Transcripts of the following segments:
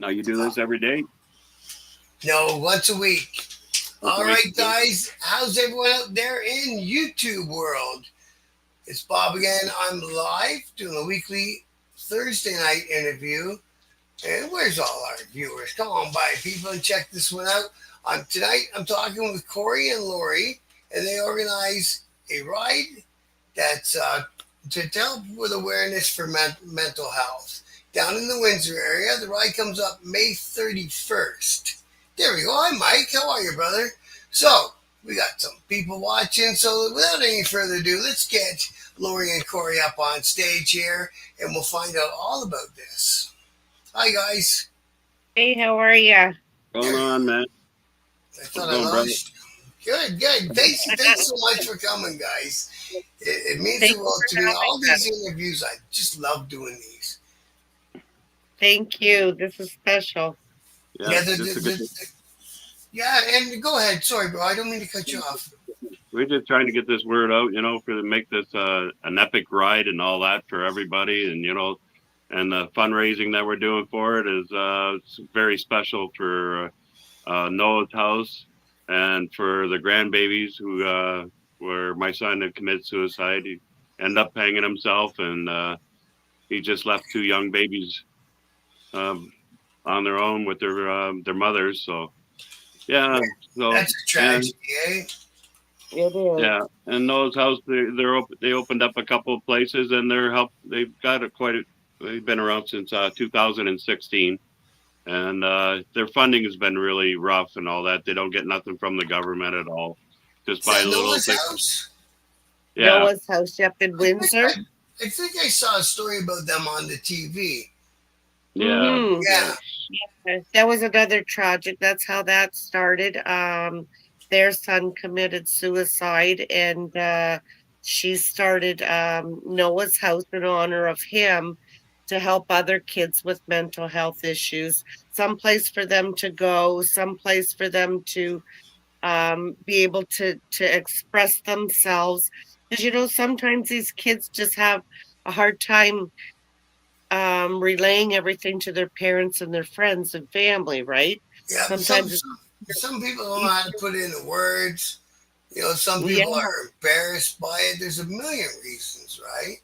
Now you do this every day? No, once a week. Once a All week? right, guys. How's everyone out there in YouTube world? It's Bob again. I'm live doing a weekly Thursday night interview. And where's all our viewers? Come on by, people, and check this one out. Tonight, I'm talking with Cory and Laurie, and they organize a ride that's to help with awareness for mental health. Down in the Windsor area, the ride comes up May 31st. There we go. Hi, Mike. How are you, brother? So, we got some people watching. So, without any further ado, let's get Laurie and Cory up on stage here, and we'll find out all about this. Hi, guys. Hey, how are you? Going There you on, man? I How's thought it I going, brother? lost you. Good, good. Thanks so much for coming, guys. It means Thank the you world to for me. having All these us. interviews, I just love doing these. Thank you. This is special. Yeah, Yeah, just a good. yeah, and go ahead. Sorry, bro. I don't mean to cut you off. We're just trying to get this word out, for to make this an epic ride and all that for everybody, and and the fundraising that we're doing for it is it's very special for Noah's house and for the grandbabies who where my son had committed suicide. He ended up hanging himself, and he just left two young babies um, on their own with their mothers. So yeah, so That's a and tragedy, eh? It is. yeah, and Noah's house they opened up a couple of places and they've got they've been around since 2016, and their funding has been really rough and all that. They don't get nothing from the government at all, just Is buy that little Noah's things. house? Yeah, Noah's house up in I think Windsor. I think I saw a story about them on the TV. yeah, Mm-hmm. yeah. Yeah, That was another tragic. That's how that started. Their son committed suicide, and she started Noah's house in honor of him to help other kids with mental health issues. Some place for them to go, some place for them to be able to express themselves. Because sometimes these kids just have a hard time relaying everything to their parents and their friends and family, right? yeah. Sometimes it's Some people don't know how to put it into words. Some yeah, people are embarrassed by it. There's a million reasons, right?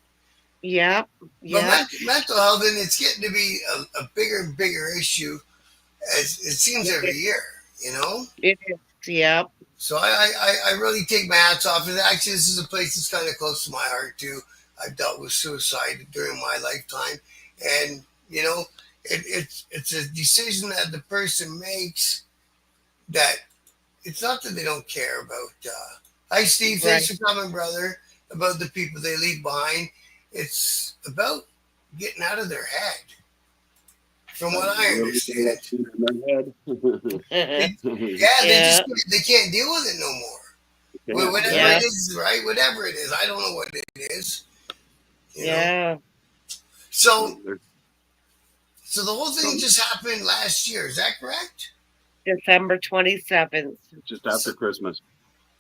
yeah, But yeah. mental health, and it's getting to be a bigger and bigger issue as it seems every It, year. You know, it is, yeah. so I really take my hats off. And actually, this is a place that's kind of close to my heart too. I've dealt with suicide during my lifetime, and it's a decision that the person makes that it's not that they don't care about. Hi, Steve. Thanks Right. for coming, brother. About the people they leave behind. It's about getting out of their head, from what I Really get that understand. thing in my head. They, yeah, Yeah, they can't deal with it no more. Yeah, Whatever yeah. it yeah, is, right? Whatever it is, I don't know what it is. You know. yeah. So They're so the whole thing some just happened last year. Is that correct? December 27th. just So, after Christmas.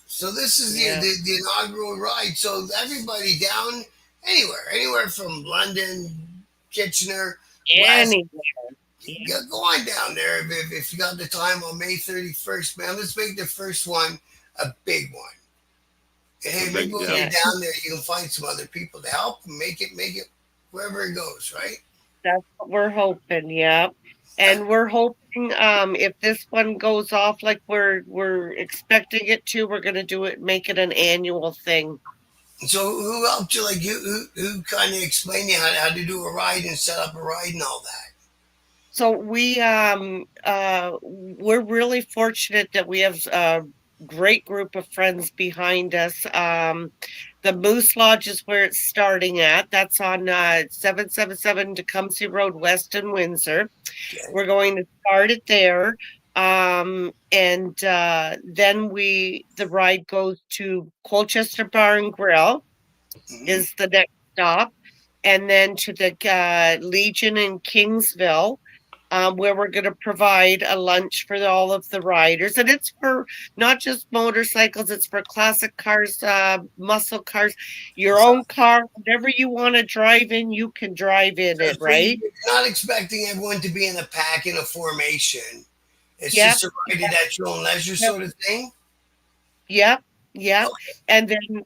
so this is the, Yeah. the the inaugural ride. So everybody down anywhere from London, Kitchener, West. Anyway, yeah. Go on down there if you got the time on May 31st, man. Let's make the first one a big one. And A hey, maybe big when yeah. you're Yeah. down there, you can find some other people to help and make it wherever it goes, right? That's what we're hoping, yeah. Yeah. And we're hoping if this one goes off like we're expecting it to, we're gonna do it, make it an annual thing. So who helped you? Like who kind of explained you how to do a ride and set up a ride and all that? So we're really fortunate that we have a great group of friends behind us. The Moose Lodge is where it's starting at. That's on 777 Tecumseh Road West in Windsor. Okay. We're going to start it there. And then the ride goes to Colchester Bar and Grill Mm-hmm. is the next stop. And then to the Legion in Kingsville, where we're going to provide a lunch for all of the riders. And it's for not just motorcycles, it's for classic cars, muscle cars, your own car, whatever you want to drive in, you can drive in it, right? You're not expecting everyone to be in a pack in a formation. It's Yep. just a ride at your own leisure sort of thing. Yep. Yep. Okay. And then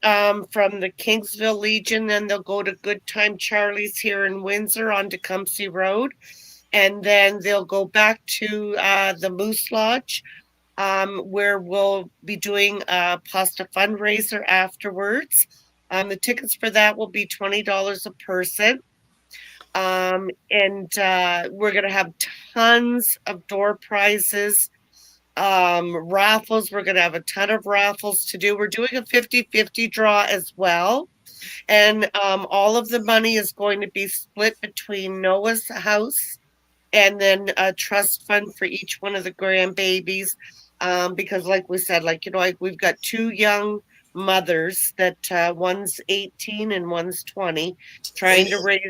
from the Kingsville Legion, then they'll go to Good Time Charlie's here in Windsor on Tecumseh Road. And then they'll go back to the Moose Lodge, where we'll be doing a pasta fundraiser afterwards. The tickets for that will be $20 a person. And we're going to have tons of door prizes, raffles. We're going to have a ton of raffles to do. We're doing a 50-50 draw as well. And all of the money is going to be split between Noah's House and then a trust fund for each one of the grandbabies. Because like we said, like we've got two young mothers that one's 18 and one's 20, trying to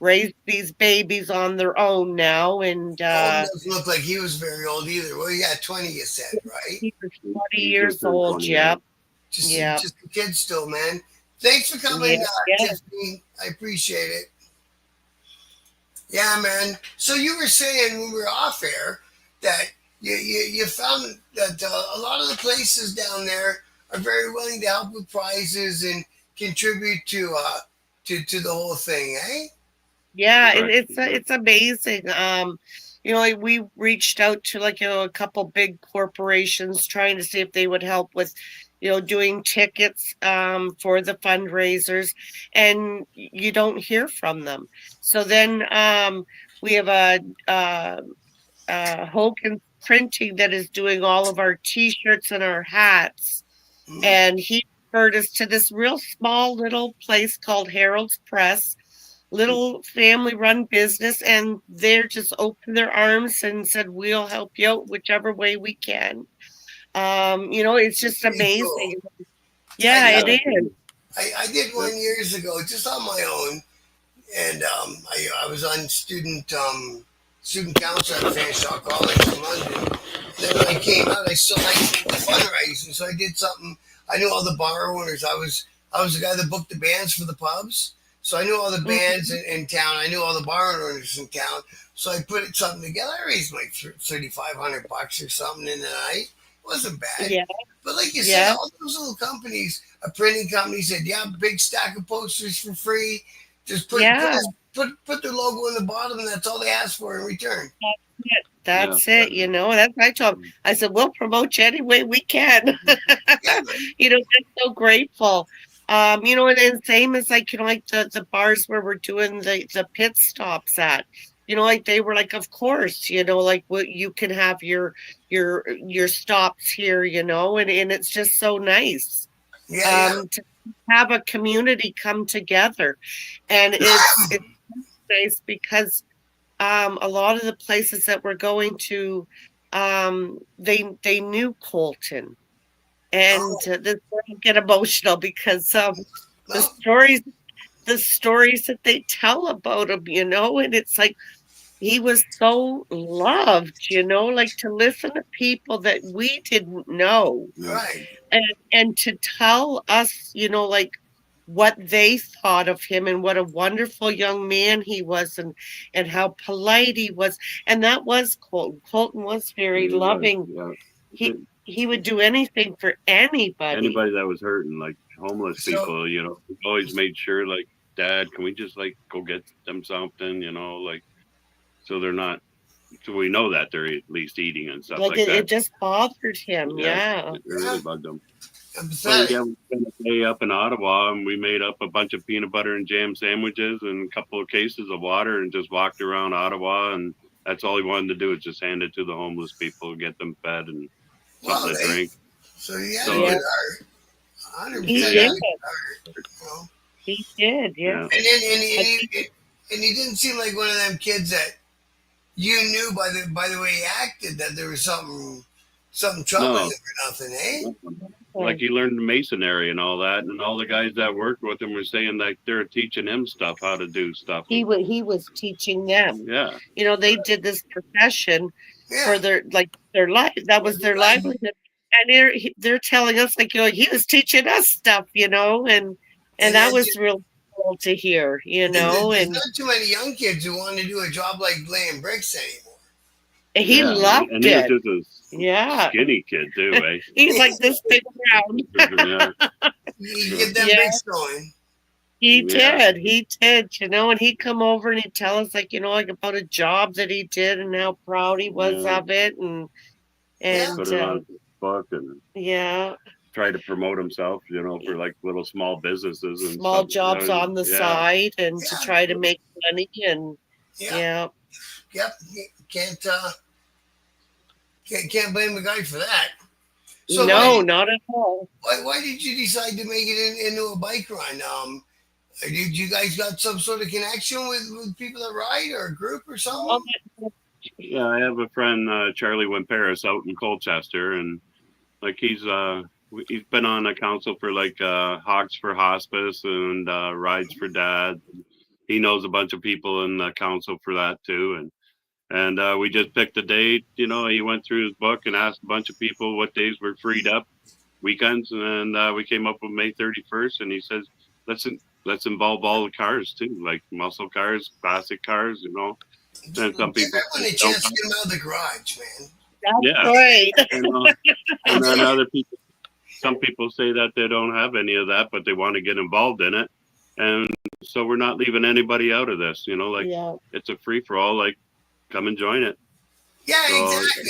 raise these babies on their own now. And doesn't look like he was very old either. Well, yeah, 20 you said, right? He was 40 years old. Yep. Just a kid still, man. Thanks for coming, Tiffany. I appreciate it. Yeah, man. So you were saying when we were off air that you found that a lot of the places down there are very willing to help with prizes and contribute to the whole thing, eh? Yeah, it's amazing. We reached out to a couple big corporations trying to see if they would help with, doing tickets for the fundraisers, and you don't hear from them. So then we have a Hogan Printing that is doing all of our T-shirts and our hats, and he referred us to this real small little place called Harold's Press. Little family-run business, and they're just opened their arms and said, "We'll help you out whichever way we can." It's just amazing. Cool. Yeah, it is. I did one years ago, just on my own, and I was on student council at Fanshawe College in London. Then when I came out, I still liked the fundraising, so I did something. I knew all the bar owners. I was the guy that booked the bands for the pubs. So I knew all the bands in town. I knew all the bar owners in town. So I put something together. I raised like $3,500 or something in the night. It wasn't bad. Yeah. But like you said, all those little companies, a printing company said, big stack of posters for free. Just put their logo in the bottom, and that's all they ask for in return. That's it. That's what I told them. I said, we'll promote you any way we can. Just so grateful. And same as the bars where we're doing the pit stops at, they were like, of course, you can have your stops here, and it's just so nice to have a community come together. And it's nice because a lot of the places that we're going to, they knew Coilton. And this will get emotional because the stories that they tell about him, and it's like he was so loved, to listen to people that we didn't know, right? And to tell us, what they thought of him and what a wonderful young man he was, and how polite he was, and that was Coilton. Coilton was very loving. Yeah. He would do anything for anybody. Anybody that was hurting, like homeless people, he always made sure, like, Dad, can we just go get them something, so they're not, so we know that they're at least eating and stuff like that. It just bothered him. Yeah. It really bugged him. So, we spent a day up in Ottawa, and we made up a bunch of peanut butter and jam sandwiches and a couple of cases of water and just walked around Ottawa, and that's all he wanted to do, is just hand it to the homeless people, get them fed and something to drink. So he had a good heart. He did. He did, yeah. And he didn't seem like one of them kids that you knew by the way he acted that there was something troubling him or nothing, eh? like he learned masonry and all that, and all the guys that worked with him were saying that they're teaching him stuff, how to do stuff. He was teaching them. Yeah. You know, they did this profession Yeah. for their life. That was their livelihood. And they're telling us, like, you know, he was teaching us stuff, you know, and that was real cool to hear, you know. There's And not too many young kids who want to do a job like laying bricks anymore. he loved and he it. was just a skinny kid too, eh? He's like this big round. You get them bricks going. He did, you know, and he'd come over and he'd tell us, like, you know, like about a job that he did and how proud he was of it, and put it on Facebook and try to promote himself, you know, for like little small businesses and small jobs on the side, and to try to make money, and can't blame the guy for that. So no, not at all. Why did you decide to make it into a bike run? Did you guys got some sort of connection with people that ride, or a group or something? Yeah, I have a friend, Charlie Wimperis, out in Colchester, and like he's been on a council for like Hogs for Hospice and Rides for Dad. He knows a bunch of people in the council for that too, and we just picked a date. You know, he went through his book and asked a bunch of people what days were freed up, weekends, and we came up with May 31st. And he says, let's involve all the cars too, like muscle cars, classic cars, you know. And some people a chance to get them out of the garage, man. That's right. And then other people, some people say that they don't have any of that, but they want to get involved in it. And so we're not leaving anybody out of this, you know, like it's a free for all, like come and join it. Yeah, so, exactly.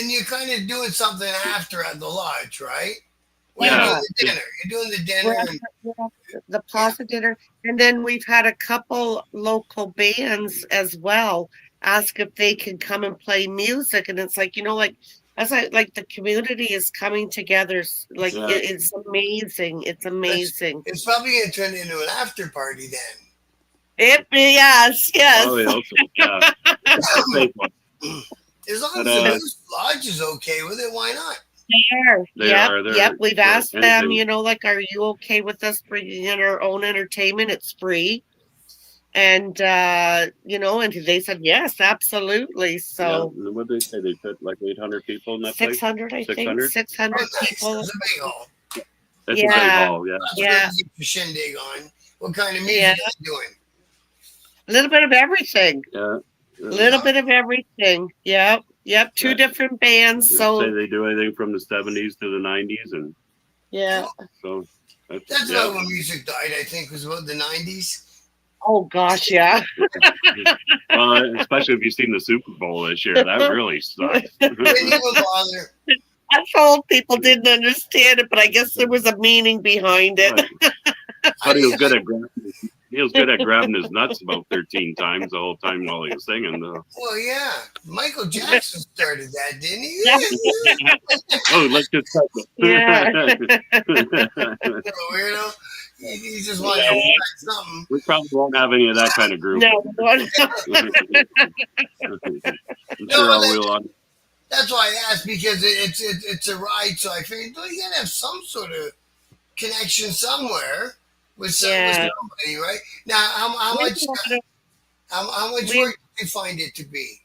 And you're kind of doing something after at the lodge, right? You're doing the dinner. The plaza dinner. And then we've had a couple local bands as well ask if they can come and play music. And it's like, you know, like the community is coming together. Like it's amazing. It's amazing. It's probably going to turn into an after party then. Yes. Oh, yeah. As long as the lodge is okay with it, why not? They are. Yep. We've asked them, you know, like, are you okay with us bringing in our own entertainment? It's free. And, you know, and they said, yes, absolutely. So what did they say? They put like 800 people in that 600, place? I think. 600 people. It's a big hall. It's a big hall, yeah. Your shindig on. What kind of music are you doing? A little bit of everything. Yeah. A little bit of everything. Yep. Two different bands. So say they do anything from the 70s to the 90s, and so that's about when music died. I think was about the 90s. Oh gosh, yeah. Well, especially if you've seen the Super Bowl this year, that really sucks. Didn't even bother. I told people didn't understand it, but I guess there was a meaning behind it. But he was good at grabbing his nuts about 13 times the whole time while he was singing, though. Well, yeah. Michael Jackson started that, didn't he? Oh, let's just cut it. Weirdo. He just wanted to watch something. We probably won't have any of that kind of group. No. I'm sure we'll on. That's why I asked, because it's a ride, so I figured, you gotta have some sort of connection somewhere with somebody, right? Now, how much work do you find it to be?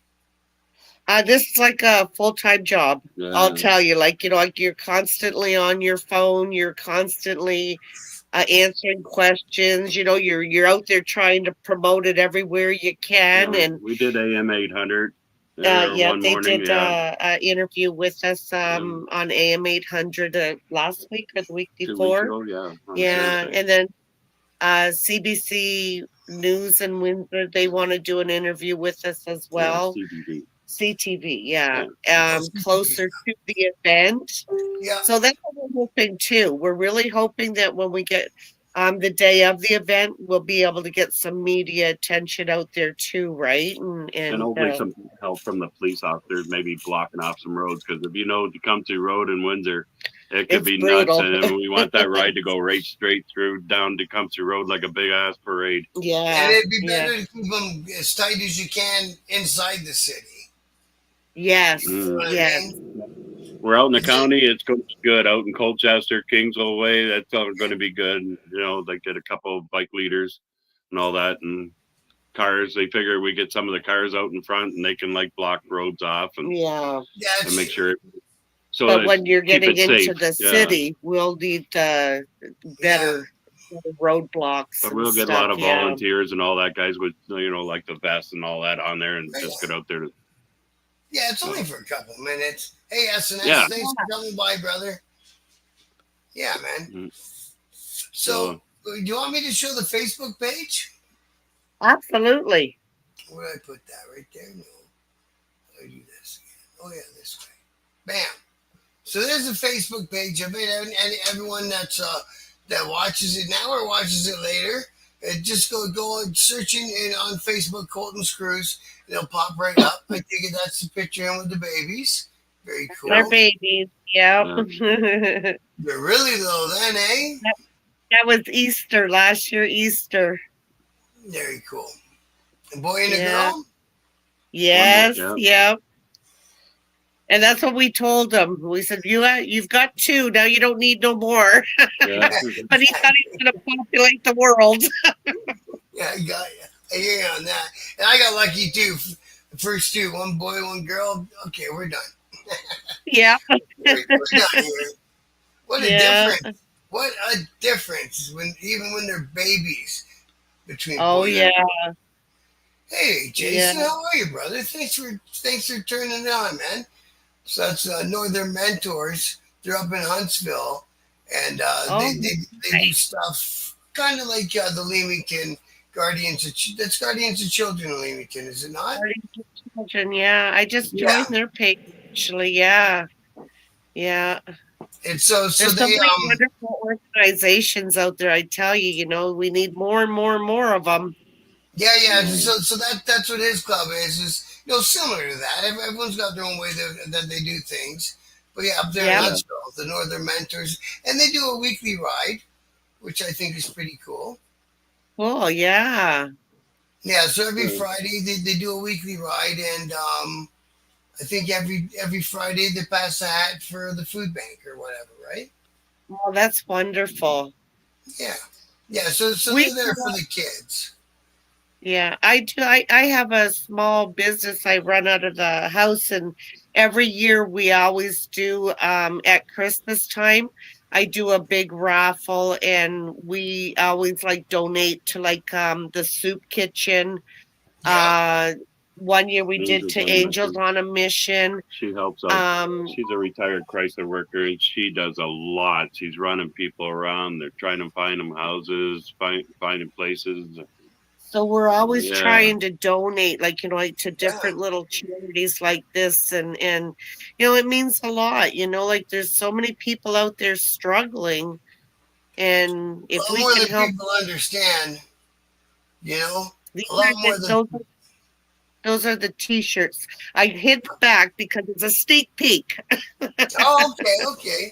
This is like a full-time job. I'll tell you, like, you know, like you're constantly on your phone, you're constantly answering questions. You know, you're out there trying to promote it everywhere you can. And we did AM 800. They did an interview with us on AM 800 last week or the week before. 2 weeks ago, and then CBC News in Windsor, they want to do an interview with us as well. CTV, closer to the event. Yeah. So that's what we're hoping too. We're really hoping that when we get the day of the event, we'll be able to get some media attention out there too, right? And hopefully some help from the police officers, maybe blocking off some roads, because if you know the Tecumseh Road in Windsor, it could be brutal. Nuts, and we want that ride to go right straight through down Tecumseh Road like a big ass parade. Yeah, and it'd be better to keep them as tight as you can inside the city. Yes, You know what I mean? We're out in the Is it? county. It's going to be good. Out in Colchester, Kingsville way, that's all going to be good. You know, they get a couple of bike leaders and all that, and cars. They figure we get some of the cars out in front, and they can like block roads off Yeah. and That's make true. sure. So But it's when you're keep getting it safe. into the Yeah, city, we'll need Yeah. better roadblocks but and we'll get a lot stuff. of Yeah. volunteers and all that guys with like the vest and all that on there, and Right just on. get out there. Yeah, it's only So for a couple minutes. Hey, SNS, yeah. thanks for coming by, brother. Yeah, man. Mhm. So, So do you want me to show the Facebook page? Absolutely. Where did I put that? Right there? No. I do this again. Oh, yeah, this way. Bam. So there's a Facebook page of it, and everyone that watches it now or watches it later, just go and searching it on Facebook, Coilton's Cruise, and it'll pop right up. I think that's the picture in with the babies. Very Our cool. babies. Yeah. yeah. that They're really little then, eh? was Easter last year. Easter. Very cool. A boy and a Yeah. girl? Yes. Yeah. Yep. And that's what we told him. We said, you've got two. Now you don't need no more. Yeah. But he thought he was going to populate the world. Yeah, I got you. I hear you on that. And I got lucky too. The first two, one boy, one girl. Okay, we're done. Yeah. We're done here. What a Yeah. difference. What a difference even when they're babies between Oh, boys yeah. and Hey, Jason, Yeah. how are you, brother? Thanks for turning it on, man. So that's Northern Mentors. They're up in Huntsville, and Oh, they do nice. stuff kind of like the Leamington that's Guardians of Children in Leamington, is it not? Guardians of Children. Yeah. I just Yeah. joined their page, actually. Yeah. Yeah. And so There's so they many wonderful organizations out there. I tell you, we need more and more and more of them. yeah. So that's what his club is similar to that. Everyone's got their own way that they do things. But yeah, up there in Yeah. Huntsville, the Northern Mentors, and they do a weekly ride, which I think is pretty cool. Cool. Yeah. Yeah, so every Yeah. Friday they do a weekly ride, and I think every Friday they pass a hat for the food bank or whatever, right? Well, that's wonderful. Yeah. So We they're there for the kids. Yeah, I do. I have a small business I run out of the house, and every year we always do at Christmas time. I do a big raffle, and we always like donate to like the soup kitchen. Yeah. One year we did Angels to on a Angels Mission. on a Mission. She helps out. She's a retired Chrysler worker, and she does a lot. She's running people around. They're trying to find them houses, finding places. So we're always Yeah. trying to donate, like to Yeah. different little charities like this, and it means a lot. Like there's so many people out there struggling, and if A lot we more can than help, people understand, a these lot are more the, than those are the T-shirts. I hid back because it's a sneak peek. Oh, okay.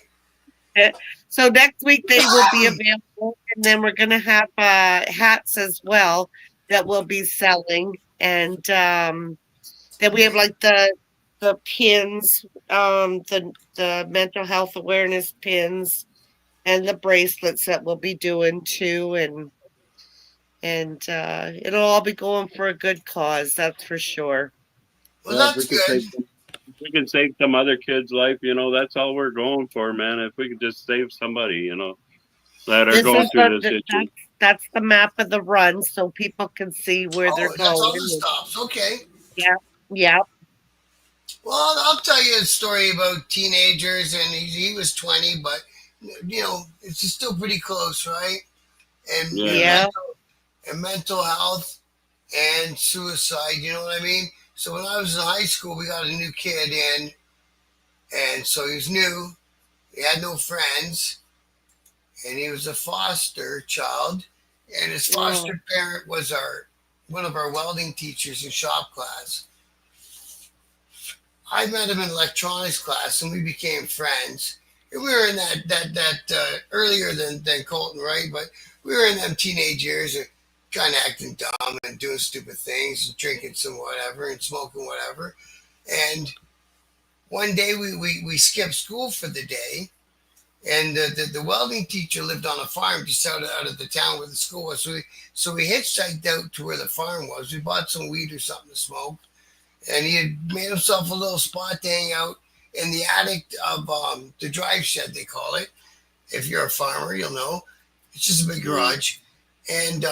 So next week they will be available, and then we're gonna have hats as well that we'll be selling, and then we have like the pins, the mental health awareness pins, and the bracelets that we'll be doing too, and it'll all be going for a good cause, that's for sure. Well, Yeah, if that's we can good. if we can save some other kid's life, that's all we're going for, man. If we could just save somebody, that are This going is through this issue. that's the map of the run, so people can see where they're Oh, that's all the going. stops. Okay. Yeah. Well, I'll tell you a story about teenagers, and he was 20, but it's still pretty close, right? And Yeah. mental health and suicide. You know what I mean? So when I was in high school, we got a new kid in, and so he was new. He had no friends, and he was a foster child, and his foster parent was one of our welding teachers in shop class. I met him in electronics class, and we became friends. And we were in that earlier than Coilton, right? But we were in them teenage years, kind of acting dumb and doing stupid things, and drinking some whatever and smoking whatever. And one day we skipped school for the day, and the welding teacher lived on a farm just out of the town where the school was. So we hitchhiked out to where the farm was. We bought some weed or something to smoke, and he had made himself a little spot to hang out in the attic of the drive shed, they call it. If you're a farmer, you'll know. It's just a big garage. And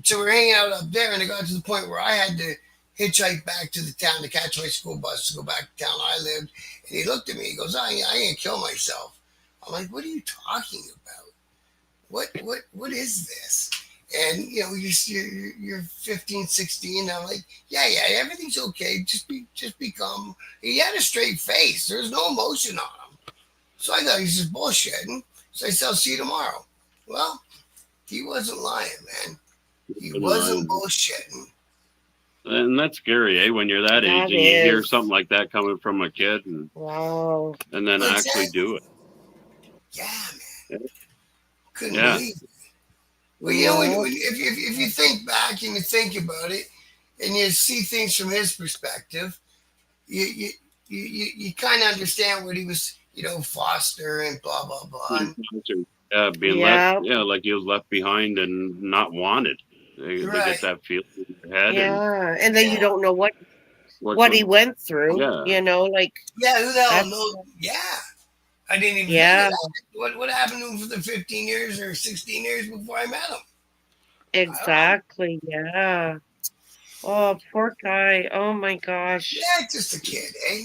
so we're hanging out up there, and it got to the point where I had to hitchhike back to the town to catch my school bus to go back to town I lived. And he looked at me. He goes, I ain't kill myself. I'm like, what are you talking about? What is this? And you're 15, 16. And I'm like, yeah, everything's okay. Just be calm. He had a straight face. There's no emotion on him. So I thought he's just bullshitting. So I said, I'll see you tomorrow. Well, he wasn't lying, man. He wasn't bullshitting. And that's scary, eh? When you're that age and you hear something like that coming from a kid, and then actually do it. Yeah, man. Couldn't believe it. Well, if you think back and you think about it, and you see things from his perspective, you kind of understand what he was, foster and blah blah blah. Being left, like he was left behind and not wanted. They get that feeling in your head. And then you don't know what he went through. Yeah. Who the hell knows? Yeah. I didn't even think of that. What happened to him for the 15 years or 16 years before I met him? Exactly, yeah. Oh, poor guy. Oh, my gosh. Yeah, just a kid, eh?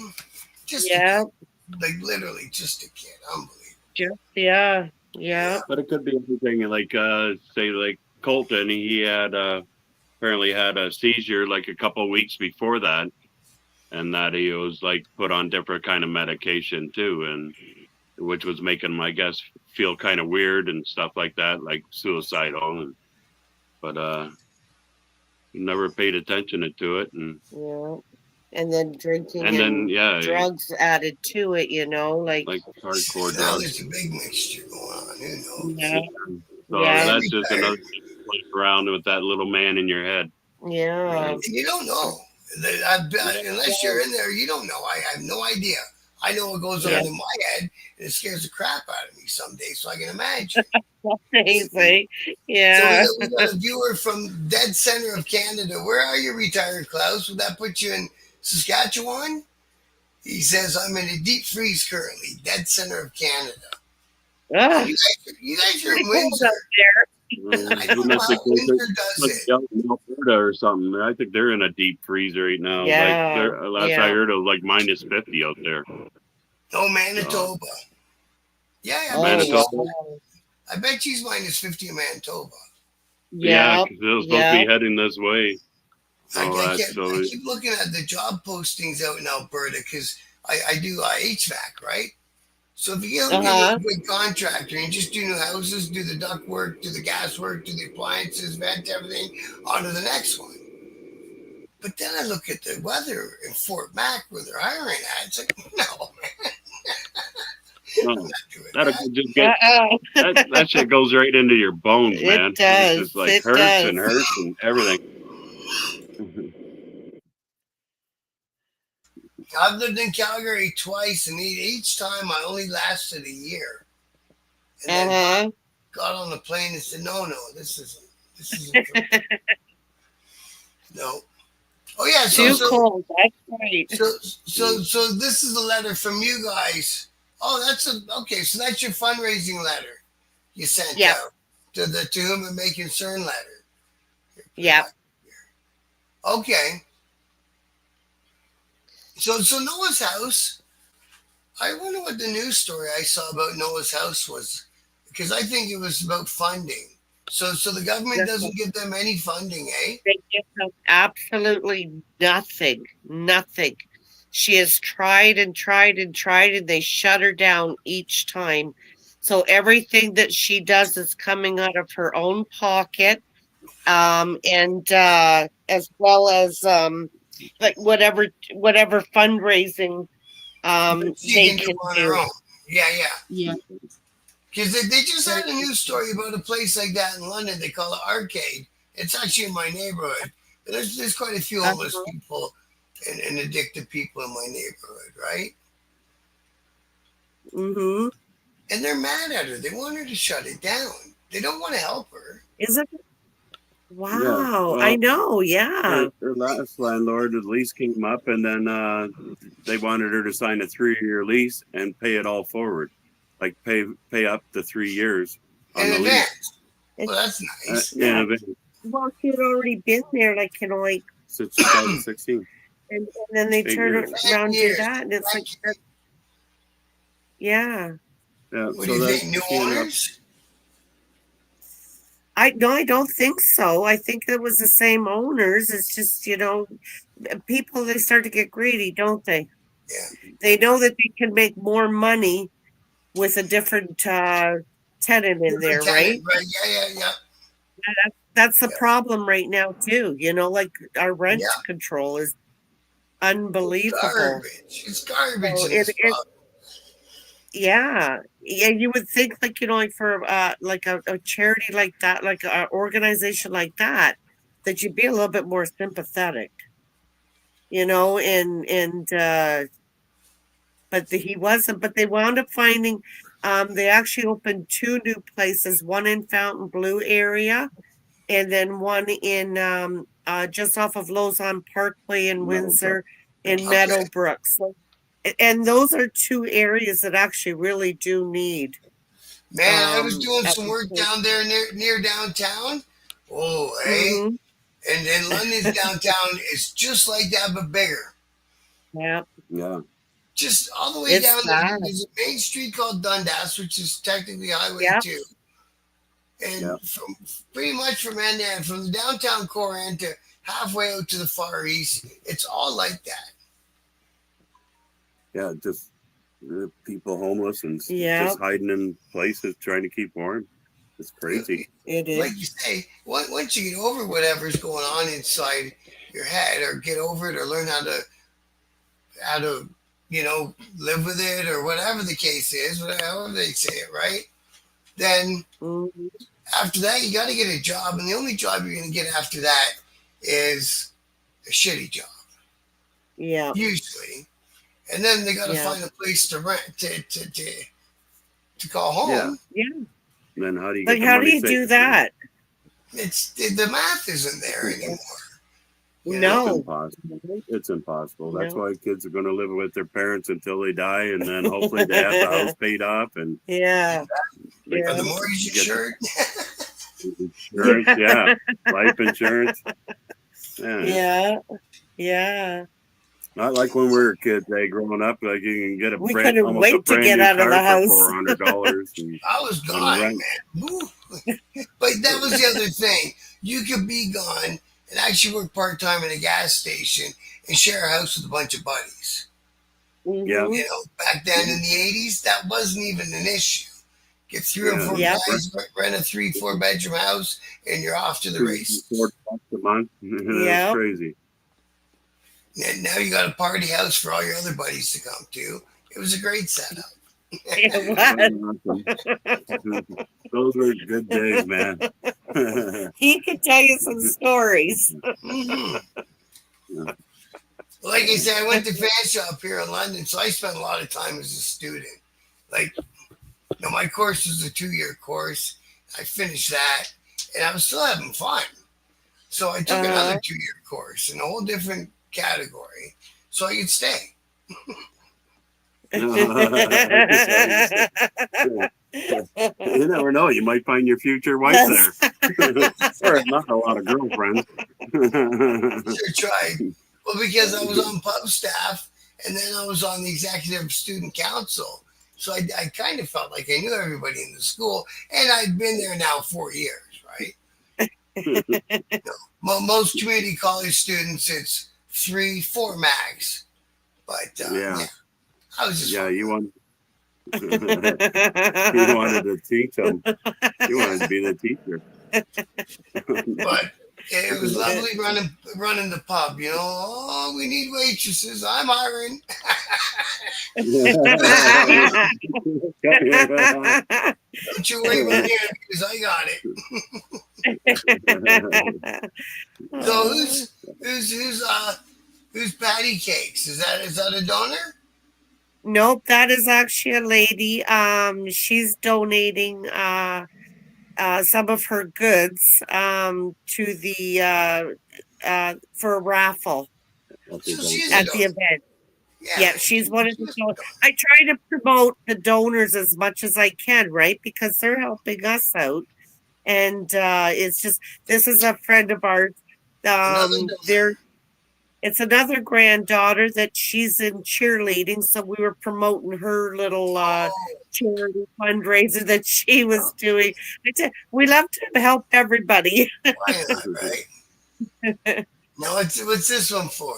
Just like, literally just a kid. Unbelievable. Yeah. But it could be anything like, say, like Coilton. He had apparently had a seizure like a couple of weeks before that, and that he was like put on different kind of medication too, and which was making him, I guess, feel kind of weird and stuff like that, like suicidal. But he never paid attention to it, and then drinking and drugs added to it, like hardcore drugs. Now there's a big mixture going on. Who knows? Yeah. So that's just another thing to play around with that little man in your head. Yeah. And you don't know. Unless you're in there, you don't know. I have no idea. I know what goes on in my head, and it scares the crap out of me some days, so I can imagine. Crazy. Yeah. So we got a viewer from dead center of Canada. Where are you, retired Klaus? Would that put you in Saskatchewan? He says, I'm in a deep freeze currently, dead center of Canada. You guys are in Windsor. I don't know how Windsor does it. Alberta or something. I think they're in a deep freeze right now. Yeah. Last I heard, it was like minus 50 out there. Oh, Manitoba. Manitoba. Wow. I bet she's minus 50 in Manitoba. Yeah, because it was supposed to be heading this way. I keep looking at the job postings out in Alberta because I do HVAC, right? So if you get a big contractor and just do new houses, do the duct work, do the gas work, do the appliances, vent everything, on to the next one. But then I look at the weather in Fort Mac where they're hiring at. It's like, no, man. That shit goes right into your bones, man. It does. It just like hurts and everything. I've lived in Calgary twice, and each time I only lasted a year. And then got on the plane and said, no, this isn't no. Oh yeah, cold. That's right. So this is a letter from you guys. Oh, okay. So that's your fundraising letter you sent out to whom it may concern letter. Yeah. Okay. So Noah's house. I wonder what the news story I saw about Noah's house was, because I think it was about funding. So the government doesn't give them any funding, eh? They give them absolutely nothing. Nothing. She has tried and they shut her down each time. So everything that she does is coming out of her own pocket, and as well as like whatever fundraising they can do. Yeah. Because they just had a news story about a place like that in London. They call it Arcade. It's actually in my neighborhood. There's quite a few homeless people and addicted people in my neighborhood, right? Mm-hmm. And they're mad at her. They want her to shut it down. They don't want to help her. Is it? Yeah. Wow. I Well, know. Yeah. her last landlord, the lease came up, and then they wanted her to sign a 3-year lease and pay it all forward, like pay up to 3 years on In the lease. advance. Well, that's nice. Yeah. And Well, she had already been there, like, like, since 2016. and then they 8 turn years. around and do Years. that, and it's like, yeah. Yeah. What So do you that think? New she ended up- owners? I don't think so. I think it was the same owners. It's just, people, they start to get greedy, don't they? Yeah. They know that they can make more money with a different tenant in there, right? Right. Yeah. That's the Yeah. problem right now too. Like our rent Yeah. control is unbelievable. Garbage. It's garbage. So in this province. yeah, you would think, like, like for like a charity like that, like an organization like that you'd be a little bit more sympathetic, and but he wasn't. But they wound up finding, they actually opened 2 new places, one in Fontainebleau area, and then one in just off of Lausanne Parkway in Windsor, in Okay. Meadowbrook. So, and those are 2 areas that actually really do need. Man, I was doing some work down there near downtown. Oh, hey. Mm-hmm. And then London's downtown is just like that, but bigger. Yeah. Yeah. Just all the way It's down bad. there's a main street called Dundas, which is technically Highway Yep. 2. And Yep. from pretty much from end to end, from the downtown core end to halfway out to the far east, it's all like that. Yeah. Just people homeless and Yeah. just hiding in places trying to keep warm. It's crazy. It is. Like you say, once you get over whatever's going on inside your head, or get over it, or learn how to live with it, or whatever the case is, whatever they say it, right? Then Mhm. after that, you got to get a job, and the only job you're going to get after that is a shitty job, Yeah. usually. And then they got to Yeah. find a place to rent to call home. Yeah. And then how do you Like, get the how do money you do saved? that? It's the math isn't there anymore. You It's No. impossible. It's impossible. That's No. why kids are going to live with their parents until they die, and then hopefully they have the house paid off and Yeah. Or Yeah. the mortgage Get- insured. insurance. Yeah, life insurance. Yeah. Yeah. Yeah. Not like when we were kids, growing up, like you can get a We brand, couldn't almost wait a to brand get new out of the car house. for $400. And I was gone, rent. man. Ooh. But that was the other thing. You could be gone and actually work part-time at a gas station and share a house with a bunch of buddies. Mhm. Yeah. Back then in the 80s, that wasn't even an issue. Get 3 or 4 Yeah. guys, rent a 3-4 bedroom house, and you're off to the races. $40 a month. Yeah. That's crazy. And now you got a party house for all your other buddies to come to. It was a great setup. It was. Those were good days, man. He could tell you some stories. Mhm. Like I said, I went to fan shop here in London, so I spent a lot of time as a student. Like, my course was a 2-year course. I finished that, and I was still having fun. So I took another 2-year course in a whole different category, so I could stay. You never know. You might find your future wife there. Or not a lot of girlfriends. Sure tried. Well, because I was on pub staff, and then I was on the executive student council. So I kind of felt like I knew everybody in the school, and I'd been there now 4 years, right? Most community college students, it's 3-4 max. But Yeah. I was just You want. You wanted to teach them. You wanted to be the teacher. But it was lovely running the pub. Oh, we need waitresses. I'm hiring. Don't you worry about the interviews. I got it. So who's Patty Cakes? Is that a donor? Nope, that is actually a lady. She's donating some of her goods to the for a raffle So she's a at the donor. event. Yeah, Yeah, she's one of the she's a donors. donor. I try to promote the donors as much as I can, right? Because they're helping us out. And it's just this is a friend of ours. Another donor. There it's another granddaughter that she's in cheerleading, so we were promoting her little Oh, charity fundraiser that she was doing. We love to help everybody. why not, right? Now, what's this one for?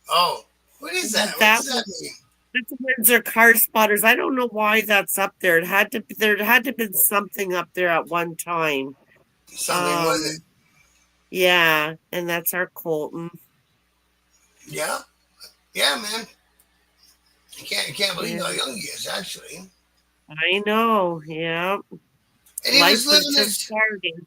Oh, what is that? What That does that mean? that's Windsor Car Spotters. I don't know why that's up there. There had to been something up there at one time. Something with it. Um, yeah, and that's our Coilton. Yeah, yeah, man. I can't believe Yeah, how young he is, actually. I know. Yeah, And he was life was living just his starting.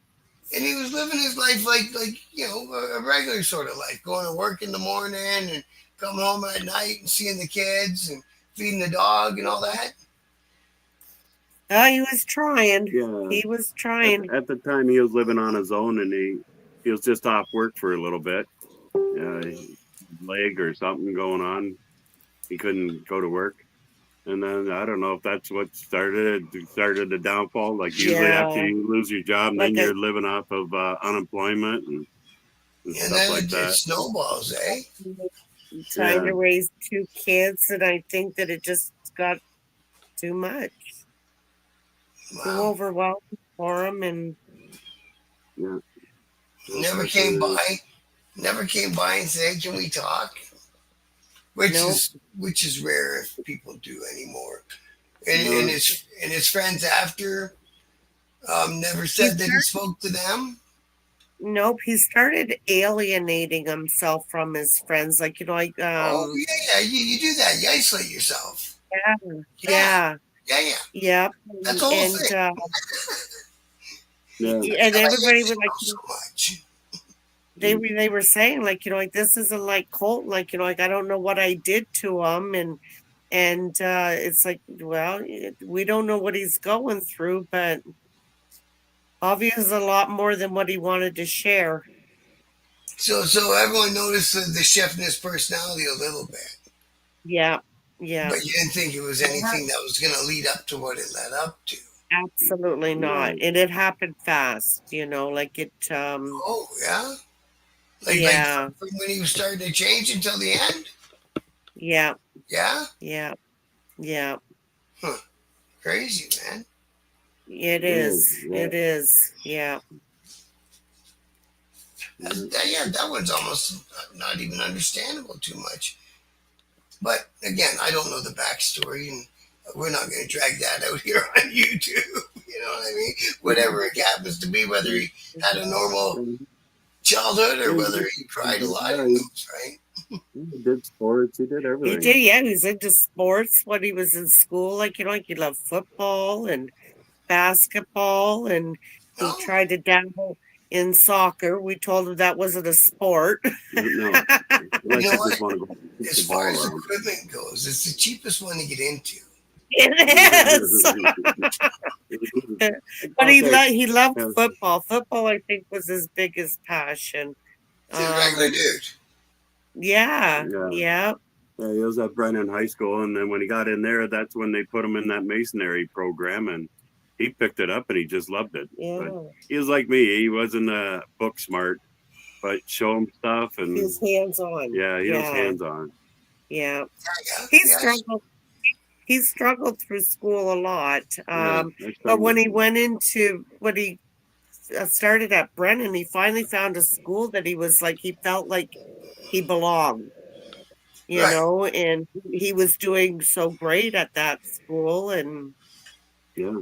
and he was living his life like a regular sort of life, going to work in the morning and coming home at night and seeing the kids and feeding the dog and all that. He was trying. Yeah. He was trying. At the time, he was living on his own, and he was just off work for a little bit. Leg or something going on. He couldn't go to work. And then I don't know if that's what started the downfall. Like usually after Yeah, you lose your job, and like then I you're living off of unemployment and And stuff then like it that. snowballs, eh? trying Yeah. to raise two kids, and I think that it just got too much, too Wow. overwhelming for him, and Yeah. Never came by. Never came by and said, "Can we talk?" nope. Which is rare if people do anymore. No. And his friends after never He said that he spoke to them. Nope, he started alienating himself from his friends. Like, like Oh yeah, you do that. You isolate yourself. yeah, Yeah, yeah, yeah. yep. That's the whole thing. Yeah. And I everybody hate was like, so much. they were saying like, like this isn't like Colt, like, like I don't know what I did to him, and it's like, well, we don't know what he's going through, but obviously a lot more than what he wanted to share. So everyone noticed the shift in his personality a little bit, Yeah, yeah, but you didn't think it was anything that was going to lead up to what it led up to. absolutely not. No. And it happened fast, like it. Oh yeah, like Yeah, from when he was starting to change until the end. yeah, Yeah, yeah, yeah. huh. Crazy man. It Yeah. is. Yeah. It is. Yeah. That one's almost not even understandable too much. But again, I don't know the backstory, and we're not going to drag that out here on YouTube. You know what I mean? Whatever it happens to be, whether he had a normal childhood or whether he cried a lot, who knows, right? He did sports. He did He everything. did, yeah. He was into sports when he was in school. Like, like he loved football and basketball, and he No, tried to dabble in soccer. We told him that wasn't a sport. No. you know what? Just want to go kick As the far ball as around. equipment goes, it's the cheapest one to get into. It is. But he loved Yeah. football. Football, I think, was his biggest passion. He's a regular dude. Yeah, Yeah. yeah. Yeah, he was at Brennan High School, and then when he got in there, that's when they put him in that masonry program, and he picked it up and he just loved it. Yeah. But he was like me; he wasn't book smart, but show him stuff, and He was hands on. yeah, he was hands on. Yeah. Yeah, He yeah. struggled. He struggled through school a lot. Yeah, But when he went into what he started at Brennan, he finally found a school that he was like, he felt like he belonged, Right. and he was doing so great at that school, and yeah,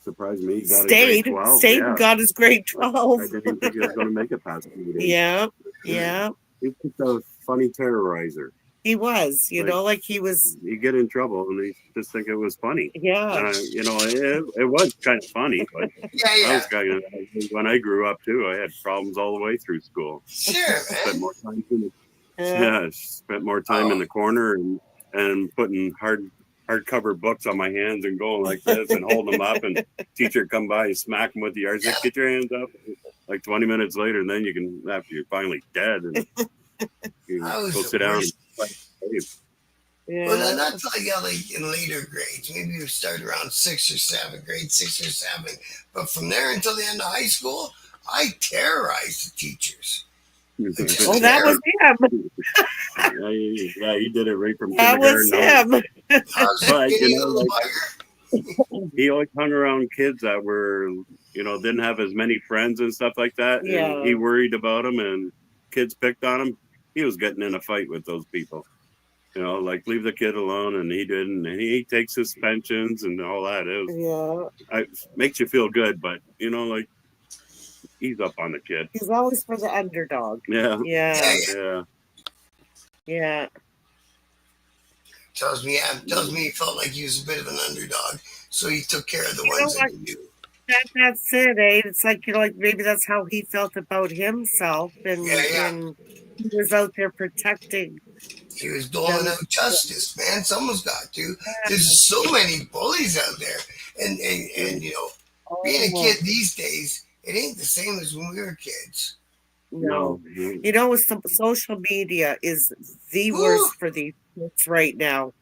surprised me. He got stayed, a grade 12. stayed Yeah, and got his grade I 12. didn't think he was going to make it past grade 8. Yeah, yeah. He's just a funny terrorizer. He was, Like, like he was, You get in trouble, and they just think it was funny. yeah. It was kind of funny, but Yeah, I yeah. was kind of when I grew up too. I had problems all the way through school. Sure, Spent man. more time in the corner and putting hard hardcover books on my hands and going like this and holding them up, and teacher come by and smack them with the yards. Get your hands up. Like 20 minutes later, and then you can, after you're finally dead, and you go sit down. Yeah. Well, not till I got like in later grades. Maybe you start around grade 6 or 7. But from there until the end of high school, I terrorized the teachers. Oh, that was him. Yeah, he did it right from that kindergarten. Was him. But you know, like, he always hung around kids that were, you know, didn't have as many friends and stuff like that. Yeah. And he worried about them, and kids picked on him. He was getting in a fight with those people. You know, like, leave the kid alone, and he didn't. And he takes suspensions and all that. It makes you feel good, but, you know, like, he's up on the kid. He's always for the underdog. Yeah. Tells me he felt like he was a bit of an underdog, so he took care of the ones that he knew. That's it, eh? It's like, you know, like maybe that's how he felt about himself, and he was out there protecting. He was doling out justice, man. Someone's got to. There's so many bullies out there, and you know, being a kid these days, it ain't the same as when we were kids. No. You know, some social media is the worst for these kids right now.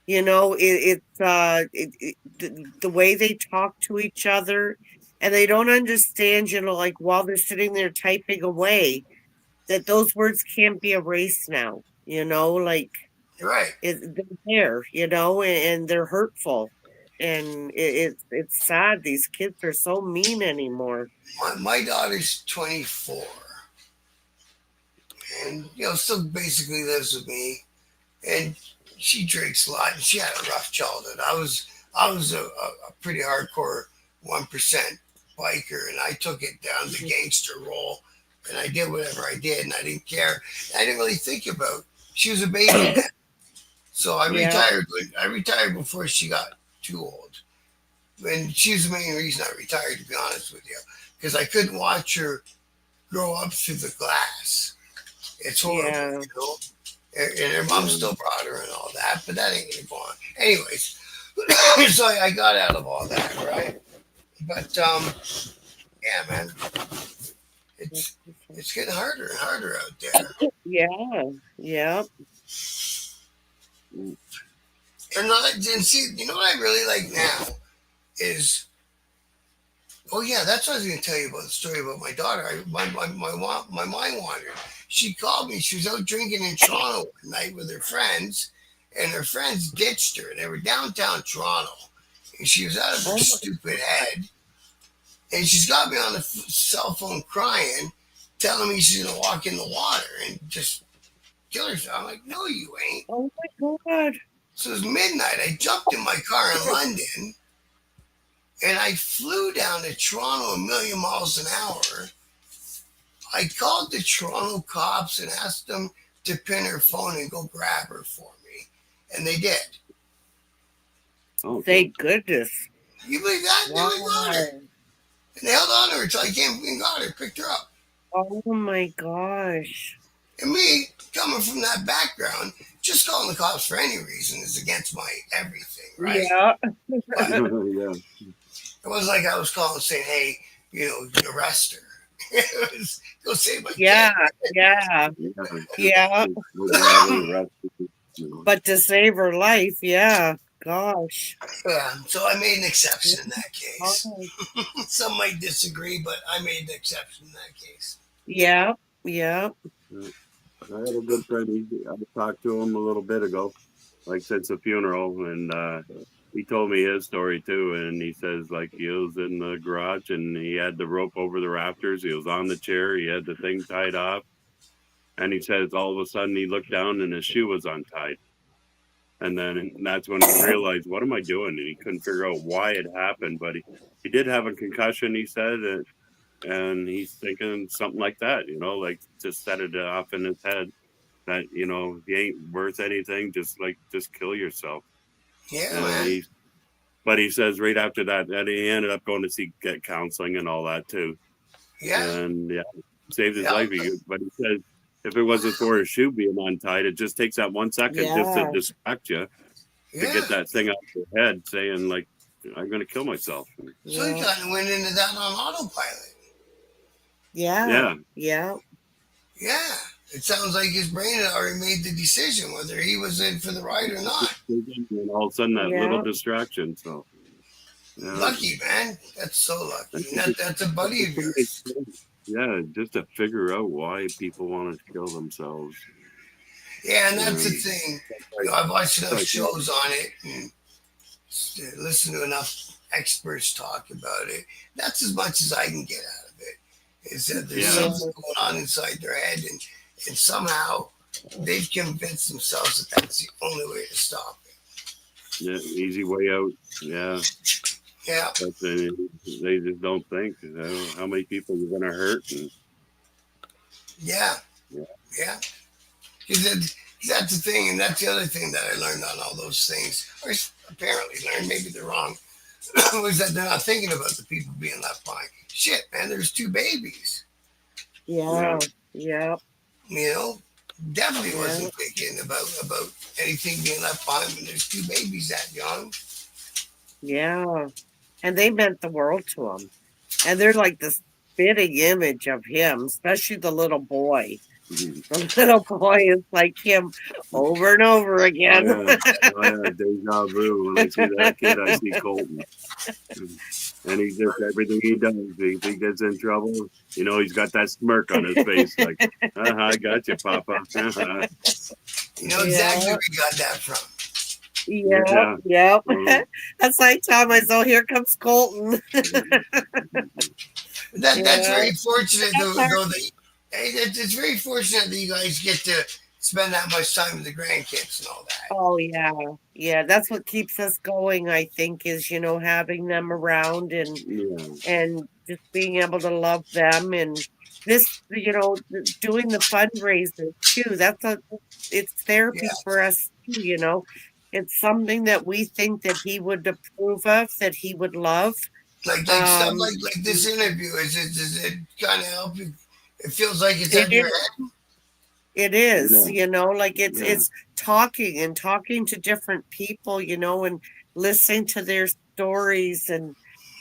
You know, the way they talk to each other, and they don't understand, you know, like while they're sitting there typing away, that those words can't be erased now. You know, like, right? They're there, you know, and they're hurtful, and it's sad. These kids are so mean anymore. My daughter's 24, and you know, still basically lives with me, and she drinks a lot, and she had a rough childhood. I was a pretty hardcore 1% biker, and I took it down the gangster role, and I did whatever I did, and I didn't care. I didn't really think about. She was a baby then, so I retired. I retired before she got too old, and she was the main reason I retired, to be honest with you, because I couldn't watch her grow up through the glass. It's horrible, you know. And her mom still brought her and all that, but that ain't gonna go on. Anyways, so I got out of all that, right? But yeah, man, it's getting harder and harder out there. Yeah. And see, you know what I really like now is, oh yeah, that's what I was going to tell you about, the story about my daughter. My mind wandered. She called me. She was out drinking in Toronto one night with her friends, and her friends ditched her. They were downtown Toronto, and she was out of her stupid head. And she's got me on the cell phone crying, telling me she's going to walk in the water and just kill herself. I'm like, no, you ain't. Oh my God. So it was midnight. I jumped in my car in London, and I flew down to Toronto a million miles an hour. I called the Toronto cops and asked them to pin her phone and go grab her for me. And they did. Oh, thank goodness. You believe that? Wow. They got her. And they held on to her until I came and got her, picked her up. Oh my gosh. And me, coming from that background, just calling the cops for any reason is against my everything, right? Yeah. It wasn't like I was calling saying, hey, you know, arrest her. It was, go save my kid. Yeah. But to save her life, gosh. Yeah, so I made an exception in that case. Some might disagree, but I made an exception in that case. Yeah. I had a good friend. I talked to him a little bit ago, like since the funeral, and he told me his story too. And he says, like, he was in the garage and he had the rope over the rafters. He was on the chair. He had the thing tied off. And he says all of a sudden he looked down and his shoe was untied. And then that's when he realized, what am I doing? And he couldn't figure out why it happened. But he did have a concussion, he said. And he's thinking something like that, you know, like just set it off in his head that, you know, he ain't worth anything. Just kill yourself. Yeah. But he says right after that he ended up going to get counseling and all that too. Yeah. And saved his life. But he says if it wasn't for his shoe being untied, it just takes that 1 second just to distract you. to Yeah. get that thing out of your head saying like, I'm going to kill myself. So he Yeah. kind of went into that on autopilot. Yeah. Yeah. Yeah. Yeah. It sounds like his brain had already made the decision whether he was in for the ride or not. And all of a sudden that little Yeah. distraction. So, yeah. Lucky, man. That's so And lucky. And that's a buddy of yours. yeah, just to figure out why people want to kill themselves. Yeah, and that's the Um, thing. like, I've watched enough like, shows on it and listened to enough experts talk about it. That's as much as I can get out of it. Is that there's yeah, Yeah. something going on inside their head, and somehow they've convinced themselves that that's the only way to stop it. yeah, easy way out. Yeah, Yeah, but they just don't think, how many people you're going to hurt. And, yeah, yeah, yeah. Because that's the thing, and that's the other thing that I learned on all those things, or apparently learned, maybe they're wrong, was that they're not thinking about the people being left behind. Shit, man, there's two babies. Yeah. Yeah. You know, definitely Yeah. wasn't thinking about anything being left behind when there's two babies that young. Yeah. And they meant the world to him. And they're like this spitting image of him, especially the little boy. mhm. The little boy is like him over and over Oh again. yeah, oh yeah, deja vu. When I see that kid, I see Coilton, and he just everything he does. If he gets in trouble, he's got that smirk on his face, like, I got you, Papa. You know exactly Yeah. where we got that from. Yep. Yeah. Yep. Um, That's like tell myself, here comes Coilton. That's Yeah. very fortunate, That's hard. though. It's very fortunate that you guys get to spend that much time with the grandkids and all that. Oh yeah. Yeah. That's what keeps us going, I think, is having them around yeah, and just being able to love them and this, doing the fundraiser too. It's therapy Yeah, for us too. It's something that we think that he would approve of, that he would love. like stuff Um, like this interview. Does it kind of help you? It feels like it's it on your is. head. It is, yeah, like yeah, it's talking to different people, and listening to their stories and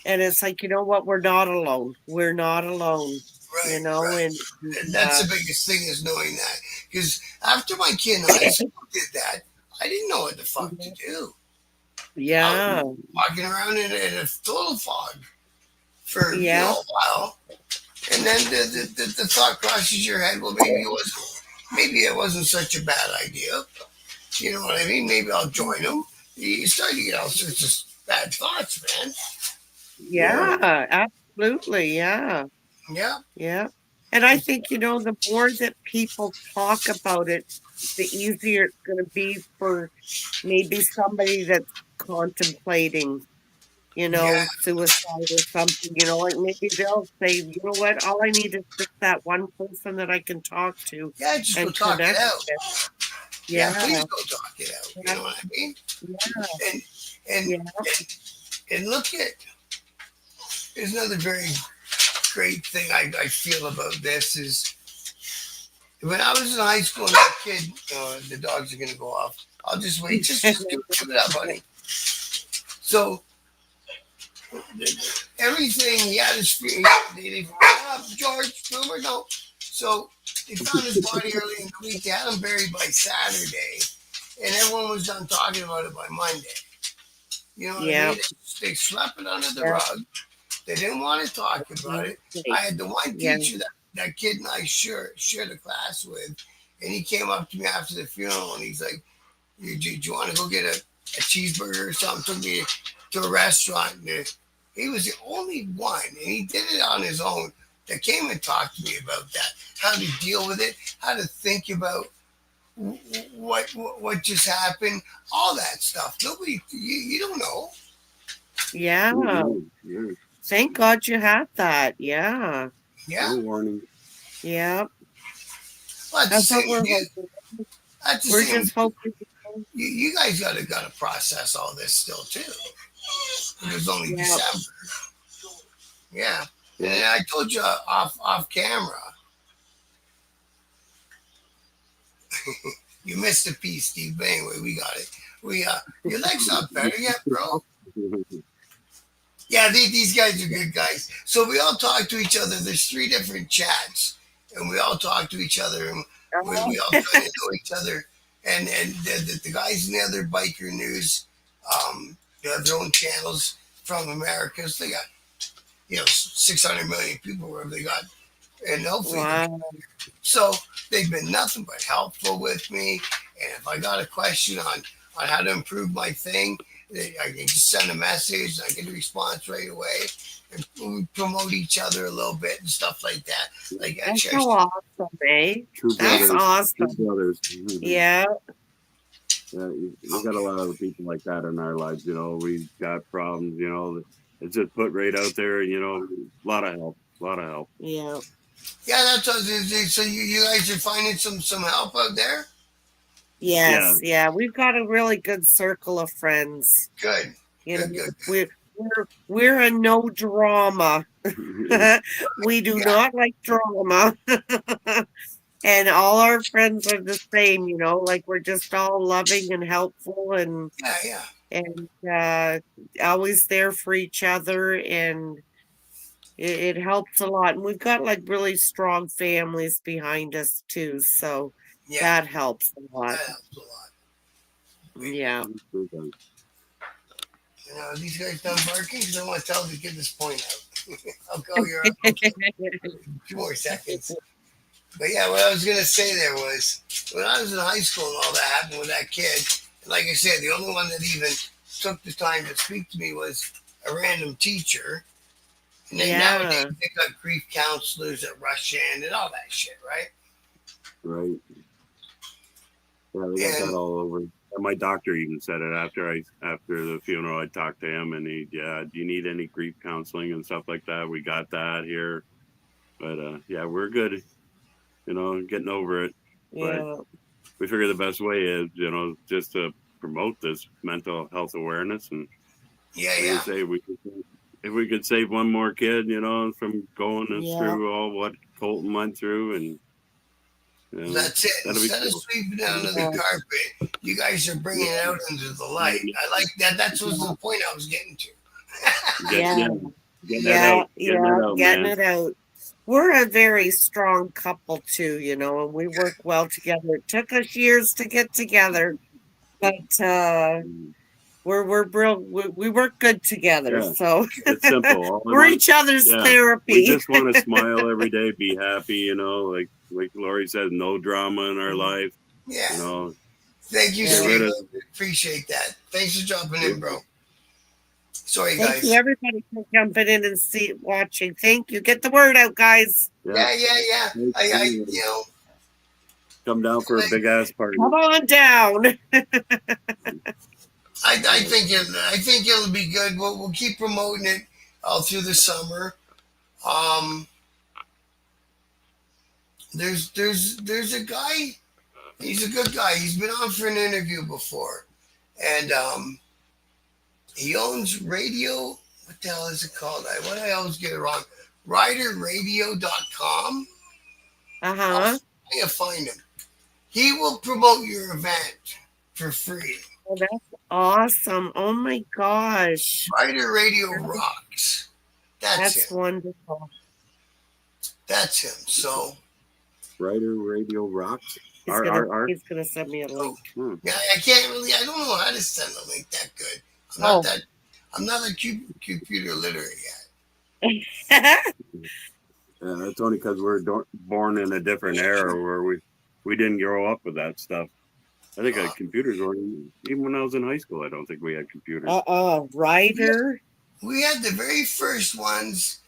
it's like, you know what, we're not alone. We're not alone, Right, right. and And that's the biggest thing is knowing that. Because after my kid in high school did that, I didn't know what the fuck to do. I yeah, was walking around in a total fog for yeah, a while, and then the thought crosses your head. Well, maybe it wasn't such a bad idea. You know what I mean? Maybe I'll join them. You start to get all sorts of bad thoughts, man. yeah, yeah, absolutely, yeah, Yeah, yeah. And I think, the more that people talk about it, the easier it's going to be for maybe somebody that's contemplating, yeah, suicide or something, like maybe they'll say, you know what, all I need is just that one person that I can talk to yeah. Just go and talk it connect out. with. Yeah, Yeah, please go talk it out. You yeah, know what I mean? yeah, And and yeah, and look at there's another very great thing I feel about this is when I was in high school and that kid, the dogs are gonna go off. I'll just wait. Just give it up, honey. So everything he had his feet. George Boomer, no. So they found his body early in the week. They had him buried by Saturday, and everyone was done talking about it by Monday. You know what I yeah, mean? They swept it under the yeah, rug. They didn't want to talk about it. I had the one yeah, teacher that kid and I shared a class with, and he came up to me after the funeral and he's like, do you want to go get a cheeseburger or something? Took me to a restaurant. And he was the only one, and he did it on his own, that came and talked to me about that, how to deal with it, how to think about what just happened, all that stuff. Nobody, you don't know. yeah. yeah. Thank God you had that. Yeah, Yeah, No warning. yeah. well, that's That's the what same we're with you. hoping. That's the We're same. just hoping. You guys gotta process all this still too. It was only Yeah, December. Yeah, Yeah, and I told you off camera. You missed a piece, Steve. But anyway, we got it. Your leg's not better yet, bro. Yeah, these guys are good guys. So we all talk to each other. There's 3 different chats, and we all talk to each other, and we all kind of know each other. And the guys in the other biker news, they have their own channels from America. So they got 600 million people wherever they got, and hopefully Wow. so they've been nothing but helpful with me. And if I got a question on how to improve my thing, I can just send a message. I get a response right away. And we promote each other a little bit and stuff like that. Like That's actually, so awesome, eh? Two That's brothers. awesome. Two brothers. Yeah. Yeah, we've got a lot of people like that in our lives. We've got problems. It's just put right out there. A lot of help. A lot of help. Yeah. yeah, that's what. So you guys are finding some help out there. Yes. Yeah. We've got a really good circle of friends. Good. You Good. know, we're a no drama. We do not like drama. And all our friends are the same, like we're just all loving and helpful and always there for each other, and it helps a lot. And we've got like really strong families behind us too, so that helps a lot. That helps a lot. Yeah. These guys done barking because I want to tell them to get this point out. I'll go here. 2 more seconds. But yeah, what I was gonna say there was when I was in high school and all that happened with that kid. Like I said, the only one that even took the time to speak to me was a random teacher. And then nowadays they got grief counselors that rush in and all that shit, right? Right. Yeah, they got that all over. And my doctor even said it after the funeral. I talked to him, and do you need any grief counseling and stuff like that? We got that here, but yeah, we're good. Getting over it. Yeah. But we figure the best way is, just to promote this mental health awareness, and say if we could save one more kid, from going through all what Coilton went through, and that's it. Instead of sweeping it under the carpet, you guys are bringing it out into the light. I like that. That's was the point I was getting to. Getting it out. We're a very strong couple too, and we work well together. It took us years to get together, but we work good together. So it's simple. We're each other's therapy. We just want to smile every day, be happy. Like Laurie said, no drama in our life. Yeah. Thank you, Steve. Appreciate that. Thanks for dropping in, bro. Sorry, guys. Thank you, everybody, for jumping in and watching. Thank you. Get the word out, guys. Yeah. I come down for a big ass party. Come on down. I think it'll be good. We'll keep promoting it all through the summer. There's a guy. He's a good guy. He's been on for an interview before, and he owns radio. What the hell is it called? I always get it wrong. RiderRadio.com. I can find him. He will promote your event for free. Oh, that's awesome. Oh my gosh. Rider Radio rocks. That's him. Wonderful. That's him. So Rider Radio rocks. He's gonna send me a link. Yeah, I don't know how to send a link that good. I'm not a computer literate yet. Yeah, that's only because we're born in a different era where we didn't grow up with that stuff. I think computers were even when I was in high school. I don't think we had computers. Rider. We had the very first ones,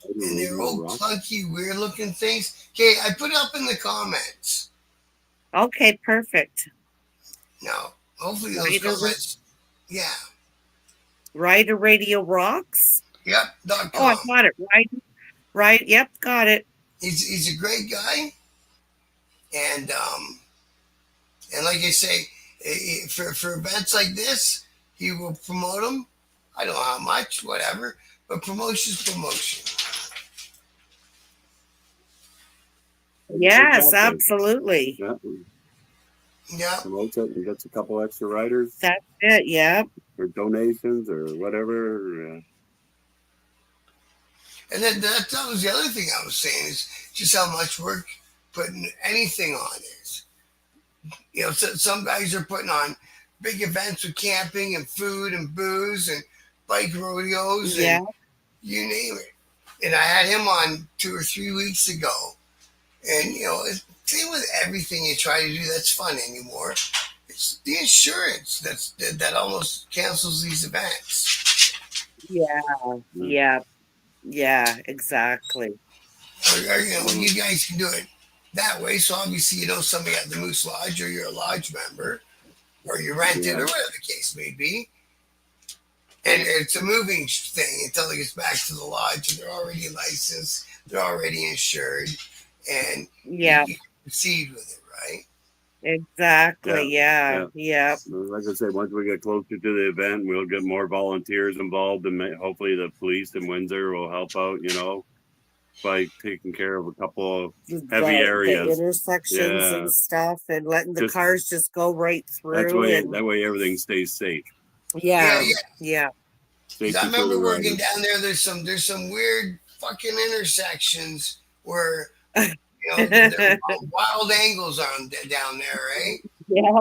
and they're old clunky, weird looking things. Okay, I put it up in the comments. Okay, perfect. Now, hopefully those comments. Yeah. Rider Radio rocks. Yep. .com. Oh, I got it. Right. Yep, got it. He's a great guy, and like I say, for events like this, he will promote them. I don't know how much, whatever, but promotion's promotion. Yes, absolutely. Yeah. promotes it and gets a couple extra riders That's it. Yeah. or donations or whatever. And then that was the other thing I was saying is just how much work putting anything on is. You know, so, some guys are putting on big events with camping and food and booze and bike rodeos Yeah. and you name it. And I had him on 2 or 3 weeks ago. And, you know, same with everything you try to do that's fun anymore. It's the insurance that almost cancels these events. Yeah. Mm. Yeah. Yeah. Exactly. Or, you know, when you guys can do it that way, so obviously you know somebody at the Moose Lodge or you're a lodge member or you rent it or whatever the case may be. And it's a moving thing until it gets back to the lodge and they're already licensed, they're already insured, and Yeah. you proceed with it, right? Exactly. Yeah. Yeah. Like I said, once we get closer to the event, we'll get more volunteers involved, and hopefully the police in Windsor will help out. You know, by taking care of a couple of heavy areas, the intersections and stuff, and letting the Just- cars just go right through. that way everything stays safe. Yeah. Yeah. Yeah. Safety I for remember the working riders. down there. There's some weird fucking intersections where you know there are wild angles on down there, right? Yeah.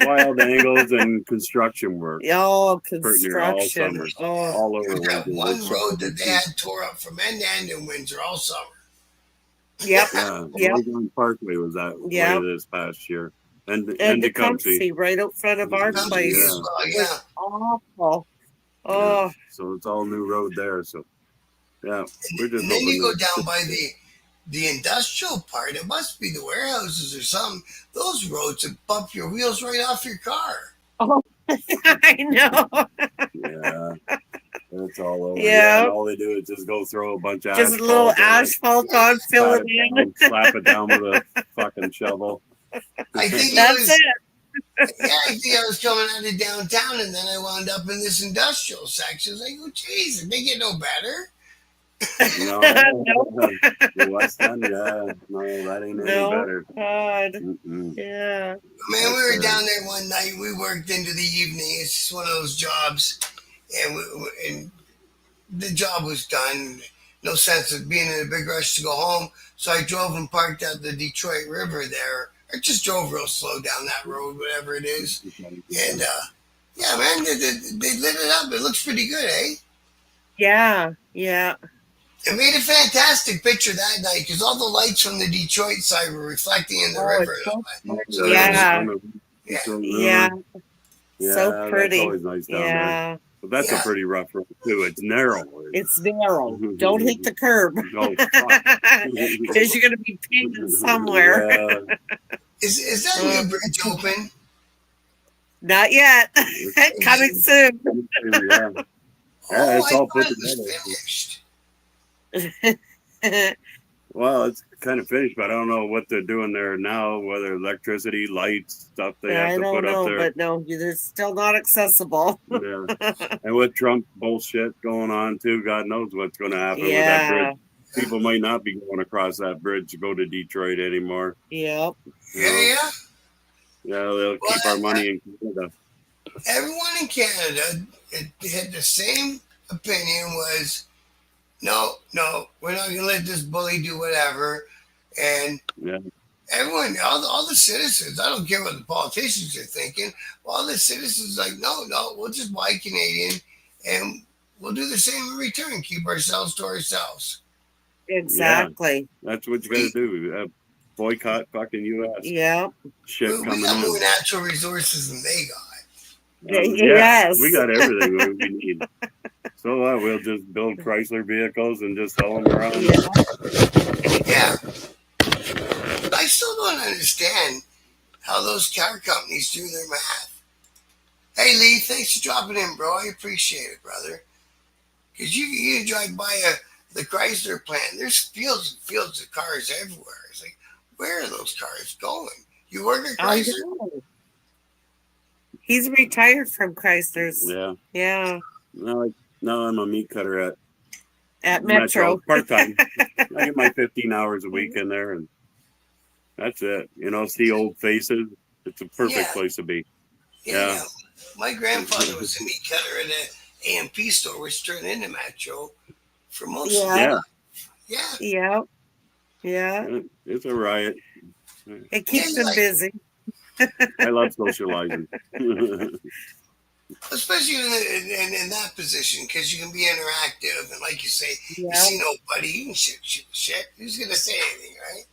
Wild angles and construction work. Oh, Hurting here all construction. summer, Oh, all over There's that Windsor. one road that they had tore up from end to end in Windsor all summer. yep. Yeah, Yep. Oregon Parkway was that Yep. way this past year, and And Tecumseh. Tecumseh right out front of our Yeah. place. As well, It yeah. was awful. Oh, So it's all new road there. So yeah, we're just And then you go hoping down by the industrial part. It must be the warehouses or something. Those roads that bump your wheels right off your car. I know. Yeah, it's all over. Yeah. And all they do is just go throw a bunch of Just a little asphalt on, fill it in. slap it down with a fucking shovel. I think That's it. Yeah, I think I was coming out of downtown, and then I wound up in this industrial section. I go, geez, did they get no better? No, the West End, no, that ain't No. any better. God. Mm-mm. Yeah. Man, we were down there one night. We worked into the evening. It's just one of those jobs, and the job was done. No sense of being in a big rush to go home. So I drove and parked at the Detroit River there. I just drove real slow down that road, whatever it is. And yeah, man, they lit it up. It looks pretty good, eh? Yeah. Yeah. It made a fantastic picture that night because all the lights from the Detroit side were reflecting in the river. So Yeah. Yeah. Yeah, So pretty. That's always nice down there. Yeah. But that's a pretty rough road too. It's narrow. It's narrow. Don't hit the curb. Oh, fuck. Because you're going to be painted somewhere. Yeah. Is that new bridge open? Not yet. Coming soon. Yeah. Yeah, it's I all thought put it was together. finished. Well, it's kind of finished, but I don't know what they're doing there now. Whether electricity, lights, stuff they have I to don't put know, up there. but no, they're still not accessible. Yeah. And with Trump bullshit going on too, God knows what's going to happen with that Yeah. bridge. People might not be going across that bridge to go to Detroit anymore. Yep. You know? Yeah. Yeah, they'll keep our money in Canada. Everyone in Canada had the same opinion was, no, we're not going to let this bully do whatever. And Yeah. everyone, all the citizens, I don't care what the politicians are thinking, all the citizens like, no, we'll just buy Canadian and we'll do the same in return, keep ourselves to ourselves. Exactly. That's what you got to do. Boycott fucking U.S. Yep. Shit We coming got more in. natural resources than they got. Yes. We got everything we need. So we'll just build Chrysler vehicles and just sell them around. Yeah. But I still don't understand how those car companies do their math. Hey, Lee, thanks for dropping in, bro. I appreciate it, brother. Because you drive by the Chrysler plant, there's fields and fields of cars everywhere. It's like, where are those cars going? You work at I Chrysler? know. He's retired from Chrysler's. Yeah. Yeah. No, I'm a meat cutter At Metro. part-time. I get my 15 hours a week in there, and that's it. You know, see old faces. It's a perfect Yeah. place to be. Yeah. Yeah. My grandfather was a meat cutter at a AMP store, which turned into Metro for most of the Yeah, Yeah. yeah. yeah, yeah. It's a riot. It Yeah, keeps them like busy. I love socializing. especially in that position because you can be interactive and like you say, you Yeah, see nobody, you can shit. Who's gonna say anything, right?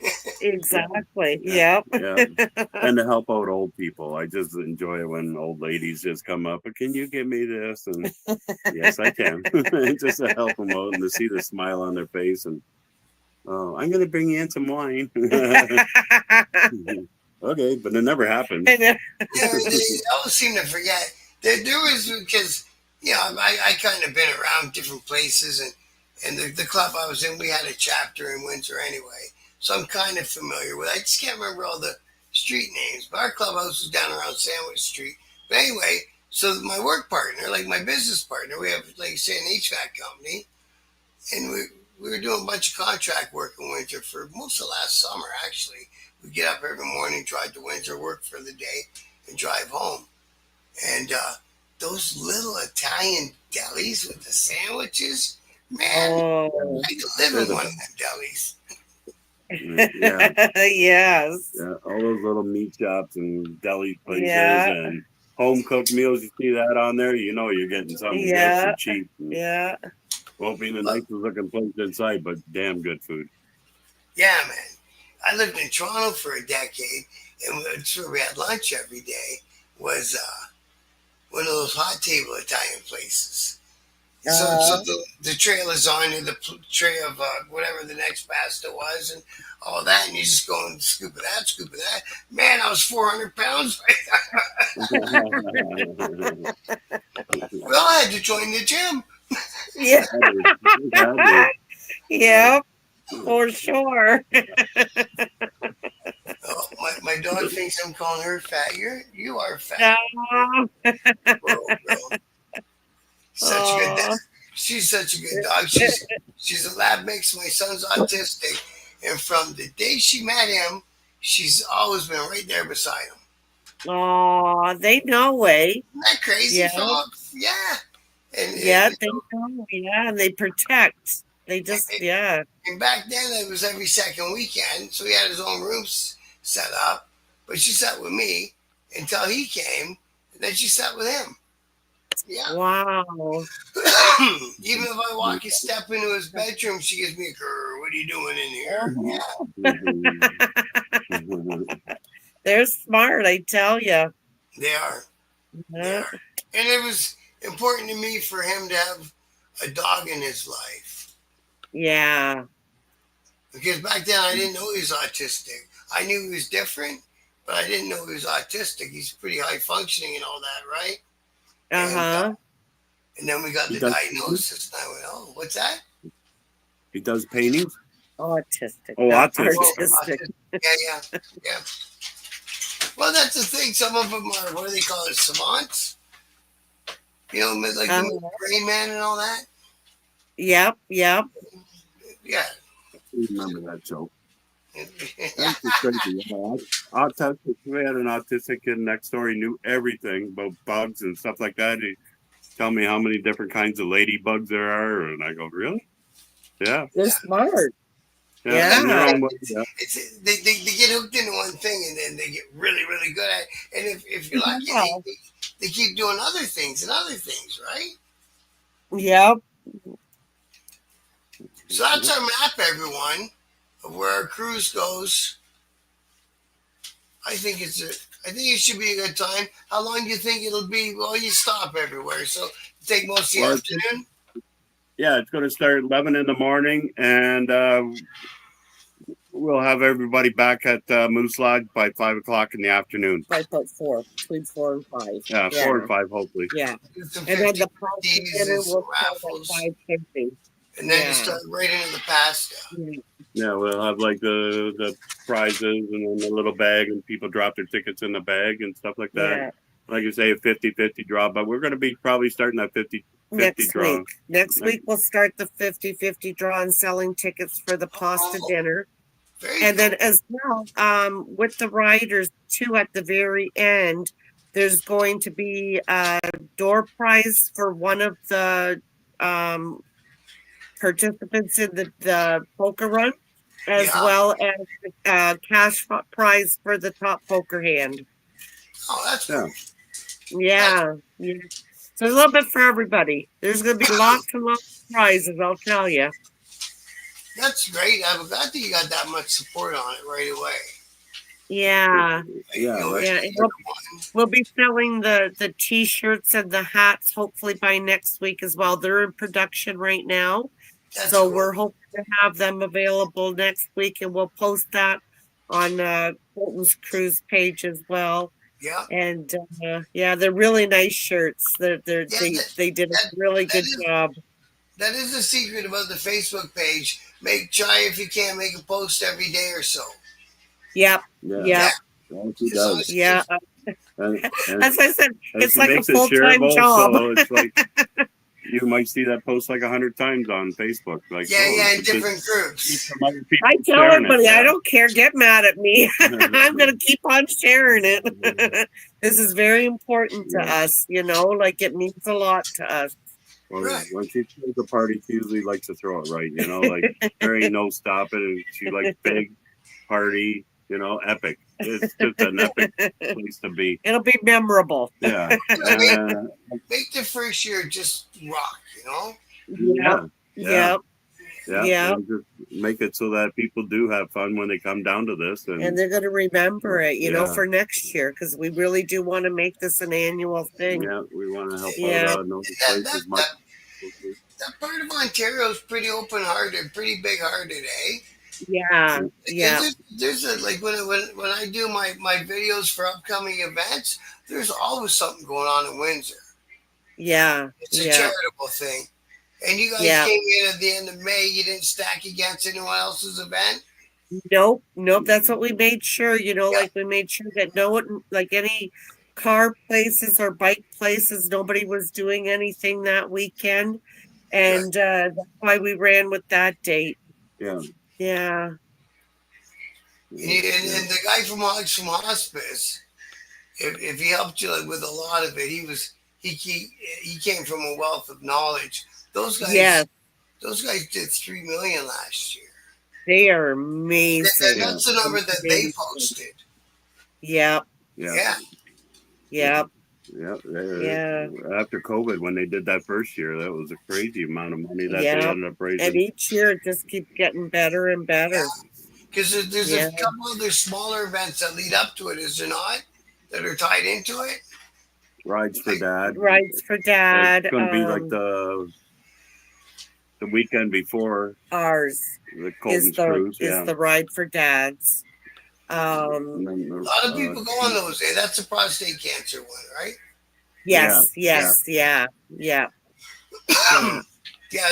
Yeah. exactly. Yeah. Yep. Yeah. And to help out old people. I just enjoy it when old ladies just come up, can you give me this? And yes, I can. Just to help them out and to see the smile on their face. And, oh, I'm going to bring you in some wine. Okay, but it never happened. Yeah, they always seem to forget. There was because I kind of been around different places and the club I was in, we had a chapter in Windsor anyway, so I'm kind of familiar with. I just can't remember all the street names, but our clubhouse was down around Sandwich Street. But anyway, so my work partner, like my business partner, we have like you say an HVAC company, and we were doing a bunch of contract work in Windsor for most of last summer. Actually, we get up every morning, drive to Windsor, work for the day, and drive home. And those little Italian delis with the sandwiches, man, Oh, I could live They're in the one of best. them delis. Yeah. yes. Yeah. All those little meat shops and deli places Yeah, and home cooked meals. You see that on there, you know you're getting something good yeah, for cheap. And yeah. won't be the But nicest looking place inside, but damn good food. yeah, man, I lived in Toronto for a decade, and that's where we had lunch every day. Was one of those hot table Italian places. So Uh, the tray of lasagna, the tray of whatever the next pasta was, and all that, and you just go and scoop of that, scoop of that. Man, I was 400 pounds. We all had to join the gym. yeah, Had yeah, for sure. Oh, my dog thinks I'm calling her fat. You are fat, Oh, bro. Such a good. oh, She's such a good dog. She's a lab mix. My son's autistic, and from the day she met him, she's always been right there beside him. oh, they know, eh? Isn't that crazy, Yeah, Philip? Yeah. And yeah, they know, yeah, and they protect. They just, yeah. and back then it was every second weekend, so he had his own rooms set up. But she sat with me until he came, and then she sat with him. Yeah. Wow. Even if I walk a step into his bedroom, she gives me a grr. What are you doing in here? Yeah. They're smart, I tell you. They are. They Yeah. are. And it was important to me for him to have a dog in his life. Yeah. Because back then I didn't know he was autistic. I knew he was different, but I didn't know he was autistic. He's pretty high functioning and all that, right? Uh-huh. And then we got the diagnosis, and I went, "Oh, what's that?" He does paintings. Autistic. Oh, not autistic. artistic. Yeah. Well, that's the thing. Some of them are, what do they call it, savants? You know, like the Rain Man and all that. Yep. Yeah. I remember that joke. That's just crazy. Autistic. We had an autistic kid next door. He knew everything about bugs and stuff like that. He tell me how many different kinds of ladybugs there are, and I go, really? Yeah. They're smart. Yeah. And Yeah. They get hooked into one thing and then they get really, really good at it. And if you're lucky, they keep doing other things and other things, right? Yep. So that's our map, everyone, of where our cruise goes. I think it should be a good time. How long do you think it'll be? Well, you stop everywhere, so take most of the afternoon. Yeah, it's going to start at 11 in the morning, and we'll have everybody back at Moose Lodge by 5 o'clock in the afternoon. By about 4, between 4 and 5. Yeah, 4 and 5, hopefully. Yeah. And then the pasta dinner will start at 5:50. And then you start right into the pasta. Yeah, we'll have like the prizes and then the little bag, and people drop their tickets in the bag and stuff like that. Yeah. Like you say, a 50-50 draw, but we're going to be probably starting at 50-50 draw. Next week we'll start the 50-50 draw and selling tickets for the pasta dinner. Very And cool. then as well, with the riders too, at the very end, there's going to be a door prize for one of the um, participants in the poker run, as Yeah. well as cash prize for the top poker hand. Oh, that's Yeah. cool. Yeah, yeah. So a little bit for everybody. There's going to be lots and lots of prizes, I'll tell you. That's great. I'm glad that you got that much support on it right away. Yeah, Yeah, right. yeah. And we'll be selling the t-shirts and the hats hopefully by next week as well. They're in production right now. That's So cool. we're hoping to have them available next week, and we'll post that on Coilton's cruise page as well. Yeah. And yeah, they're really nice shirts. Yeah, They did a that, really that good is job. that is the secret about the Facebook page. Try if you can make a post every day or so. Yep, Yeah. yep, Well, she So does. yeah. And As I said, and it's she like a makes it full-time shareable, job. so it's like you might see that post like 100 times on Facebook. Like, Yeah, yeah, in it's just different groups. some other people I tell sharing everybody, it. I don't care. Get mad at me. I'm going to keep on sharing it. This is very important to Yeah. us, like it means a lot to us. Well, Right. when she throws a party, she usually likes to throw it right. Like there ain't no stopping. And she likes big party. Epic. It's just an epic place to be. It'll be memorable. Yeah. Make the first year just rock, Yeah. Yep. Yeah. And just make it so that people do have fun when they come down to this, And they're going to remember it, for next year, because we really do want to make this an annual thing. Yeah, we want to help Yeah. out those places much. That part of Ontario is pretty open-hearted, pretty big-hearted, eh? Yeah. Yeah. There's like when I do my videos for upcoming events, there's always something going on in Windsor. Yeah. It's a Yeah. charitable thing. And you guys Yeah. came in at the end of May. You didn't stack against anyone else's event. Nope. That's what we made sure, like we made sure that no one, like any car places or bike places, nobody was doing anything that weekend. And that's why we ran with that date. Yeah. Yeah. And the guy from Hogs from Hospice, if he helped you with a lot of it, he came from a wealth of knowledge. Those guys, those guys did 3 million last year. They are amazing. That's the number that they posted. Yep. Yeah. Yep. Yeah. After COVID, when they did that first year, that was a crazy amount of money that they ended up raising. And each year it just keeps getting better and better. Because there's a couple other smaller events that lead up to it, is there not? That are tied into it? Rides for Dad. Rides for Dad. It's going to be like the weekend before ours. The Coilton's cruise. Is the Ride for Dads. A lot of people go on those. That's the prostate cancer one, right? Yes. Yeah.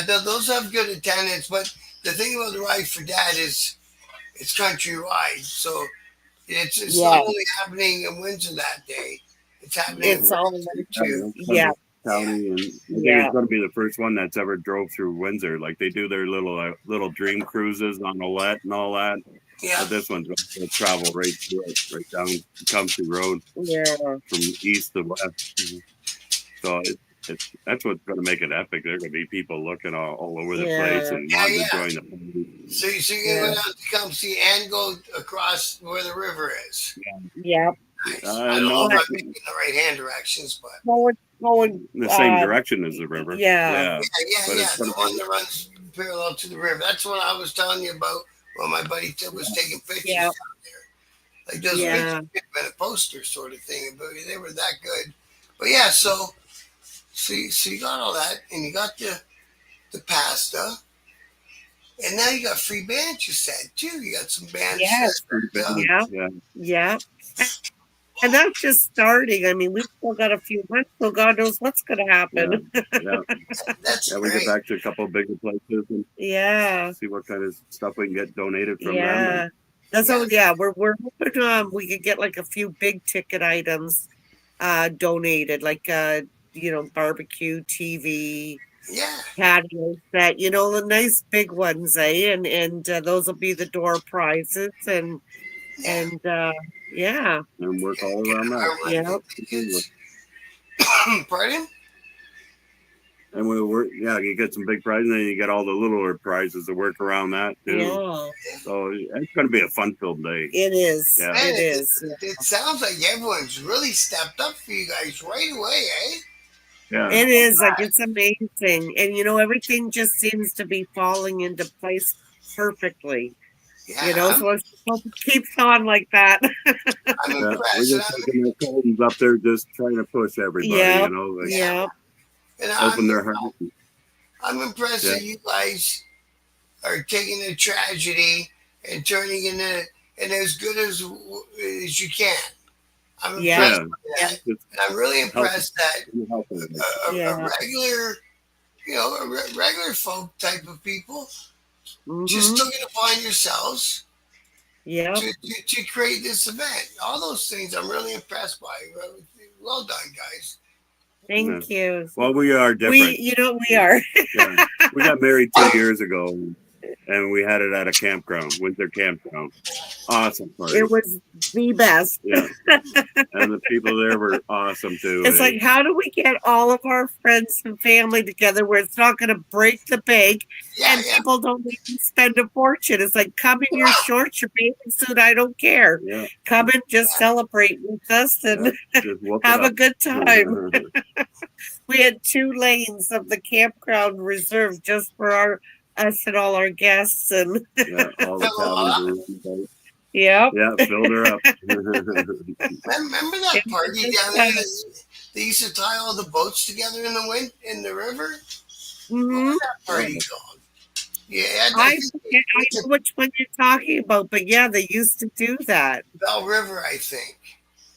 Those have good attendance, but the thing about the Ride for Dad is it's country ride, so it's not only happening in Windsor that day. It's happening. It's all too. Yeah. County, and I think it's going to be the first one that's ever drove through Windsor. Like they do their little dream cruises on Olette and all that. Yeah. But this one's going to travel right through it, right down Country Road. Yeah. From east to west. So that's what's going to make it epic. There are going to be people looking all over the place and wanting to join the party. So you're going to have to come see and go across where the river is. Yeah. Nice. I don't know if I'm in the right hand directions, but going in the same direction as the river. Yeah. The one that runs parallel to the river. That's what I was telling you about when my buddy Tim was taking pictures down there. Like those been a poster sort of thing, but they were that good. But so you got all that, and you got the pasta, and now you got free bands. You said too. You got some bands. Yeah. And that's just starting. I mean, we've still got a few months, so God knows what's going to happen. That's we get back to a couple of bigger places and see what kind of stuff we can get donated from them. That's all. We're hoping we could get like a few big ticket items donated, like barbecue, TV, Yeah. patio set, you know, the nice big ones, eh? And those will be the door prizes Yeah. yeah, And work all Get around that. our yeah, tickets. Pardon? And we work, yeah, you get some big prizes, and then you get all the littler prizes to work around that too. yeah. So it's going to be a fun-filled day. It is. Yeah. Man, It is. it sounds like everyone's really stepped up for you guys right away, eh? Yeah. It is like it's amazing, and you know everything just seems to be falling into place perfectly. Yeah, You know, so let's hope it keeps on like that. I'm Yeah, impressed. we're just taking the Coiltons up there, just trying to push everybody, Yep. you know, like Yeah, And open their heart. I'm impressed Yeah. that you guys are taking a tragedy and turning it in as good as you can. I'm Yeah. impressed by that. It's And I'm really impressed that helpful. a Yeah. regular, regular folk type of people just mhm, took it upon yourselves yep. to create this event. All those things I'm really impressed by. Well done, guys. Thank you. Well, we are different. We are. Yeah. We got married 2 years ago, and we had it at a campground, Windsor campground. Awesome party. It was the best. Yeah. And the people there were awesome too. It's like, how do we get all of our friends and family together where it's not going to break the bank Yeah, and yeah. people don't need to spend a fortune? It's like, come in your shorts, your bathing suit, I don't care. Yeah. Come and just celebrate with us and Just whoop it have a up. good time. We had 2 lanes of the campground reserved just for us and all our guests, and Yeah, all the cabins. yep. Yeah, filled her up. Remember that party down there? They used to tie all the boats together in the river. What Mhm. was that party called? Yeah, I know which one you're talking about, but yeah, they used to do that. Bell River, I think.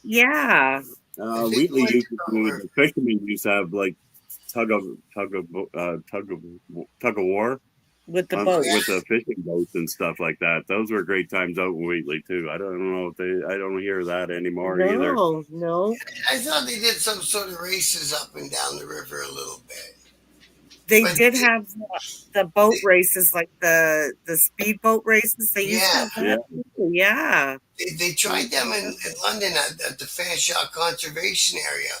Yeah. Wheatley used to do, the fishermen used to have like tug of war With the boat. with the fishing boats and stuff like that. Those were great times out in Wheatley too. I don't know if I don't hear that anymore either. No. I thought they did some sort of races up and down the river a little bit. They But did have the boat races, like the speedboat races. They used to have that. Yeah. They tried them in London at the Fanshawe Conservation Area,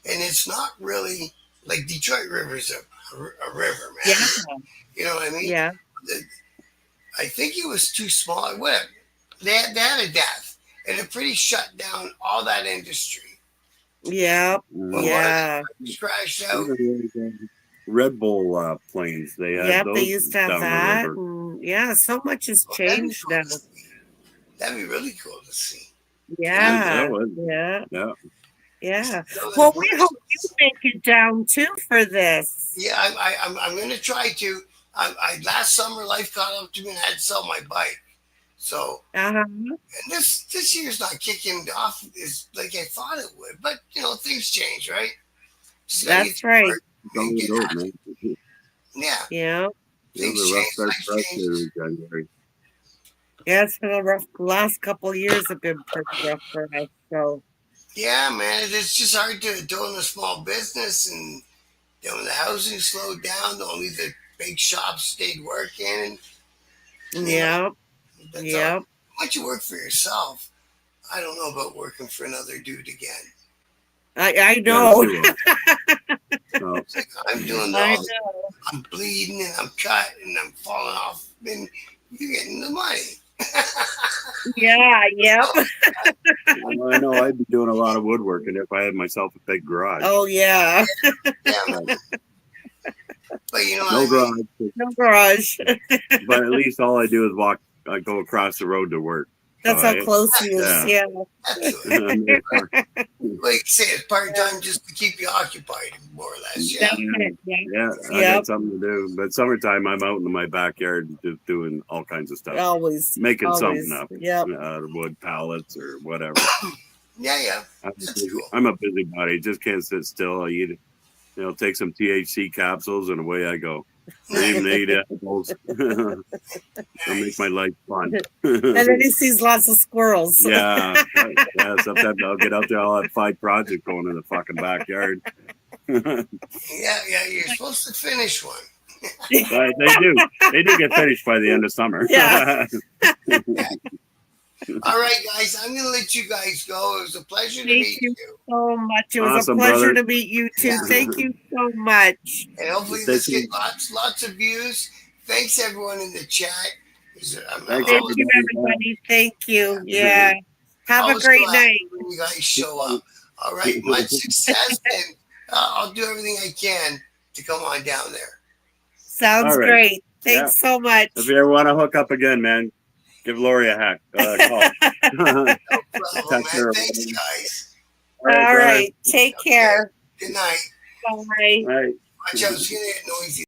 and it's not really like Detroit River's a river, man. Yeah. You know what I mean? Yeah. I think it was too small. Whatever. They had a death, and it pretty shut down all that industry. Yeah. Well, Yeah. It crashed out. Red Bull planes. They had Yep. those They used to have down the that. river. And yeah. So much has Well, that'd be changed cool now. to see. That'd be really cool to see. Yeah. that was- Yeah. Yeah. Yeah. So Well, we hope you make it down too for this. Yeah, I'm going to try to. I last summer life caught up to me and I had to sell my bike. So Uh-huh. and this year's not kicking off as like I thought it would, but things change, right? Just gotta That's get right. work Don't and get do it, at it. man. Yeah, Yeah. It things was a rough change. start Life for us changes. there in January. Yeah, it's been a rough. Last couple of years have been pretty rough for us. So Yeah, man, it's just hard to own a small business, and when the housing slowed down, only the big shops stayed working. yeah. That's Yeah. all. Once you work for yourself, I don't know about working for another dude again. I know. No. It's like I'm doing I all know. I'm bleeding and I'm cut and I'm falling off, and you're getting the money. Yeah. Yep. I know I'd be doing a lot of woodworking if I had myself a big garage. Oh yeah. Yeah, but you know No what I mean? garage, No garage. but at least all I do is walk. I go across the road to work. That's So how close he is. Yeah. Yeah. That's like you say, it's part time just to keep you occupied, more or less. Yeah. That's it. Yeah. Yeah, I Yep. got something to do. But summertime, I'm out in my backyard just doing all kinds of stuff, Always. making Always. something up Yep. out of wood pallets or whatever. Yeah. I'm a busybody. Just can't sit still. I eat, take some THC capsules and away I go. Even eat apples. It'll make my life fun. And then he sees lots of squirrels. Yeah. Sometimes I'll get out there. I'll have 5 projects going in the fucking backyard. Yeah, you're supposed to finish one. Right, they do get finished by the end of summer. Yeah. All right, guys, I'm going to let you guys go. It was a pleasure to Thank meet you you. so much. It was Awesome, a pleasure brother. to meet you too. Yeah. Thank you so much. And hopefully Stay let's get tuned. lots of views. Thanks, everyone in the chat. I'm Thanks, Thank always, you, everybody. Thank you. Yeah. Have a always great so happy night. when you guys show up. All right, much success, and I'll do everything I can to come on down there. Sounds All right. great. Thanks so much. If you ever want to hook up again, man, give Lori a call. No problem, Text man. her. Thanks, guys. All brother. right. Take care. Good night. Bye. All right. Watch out, it's going to get noisy.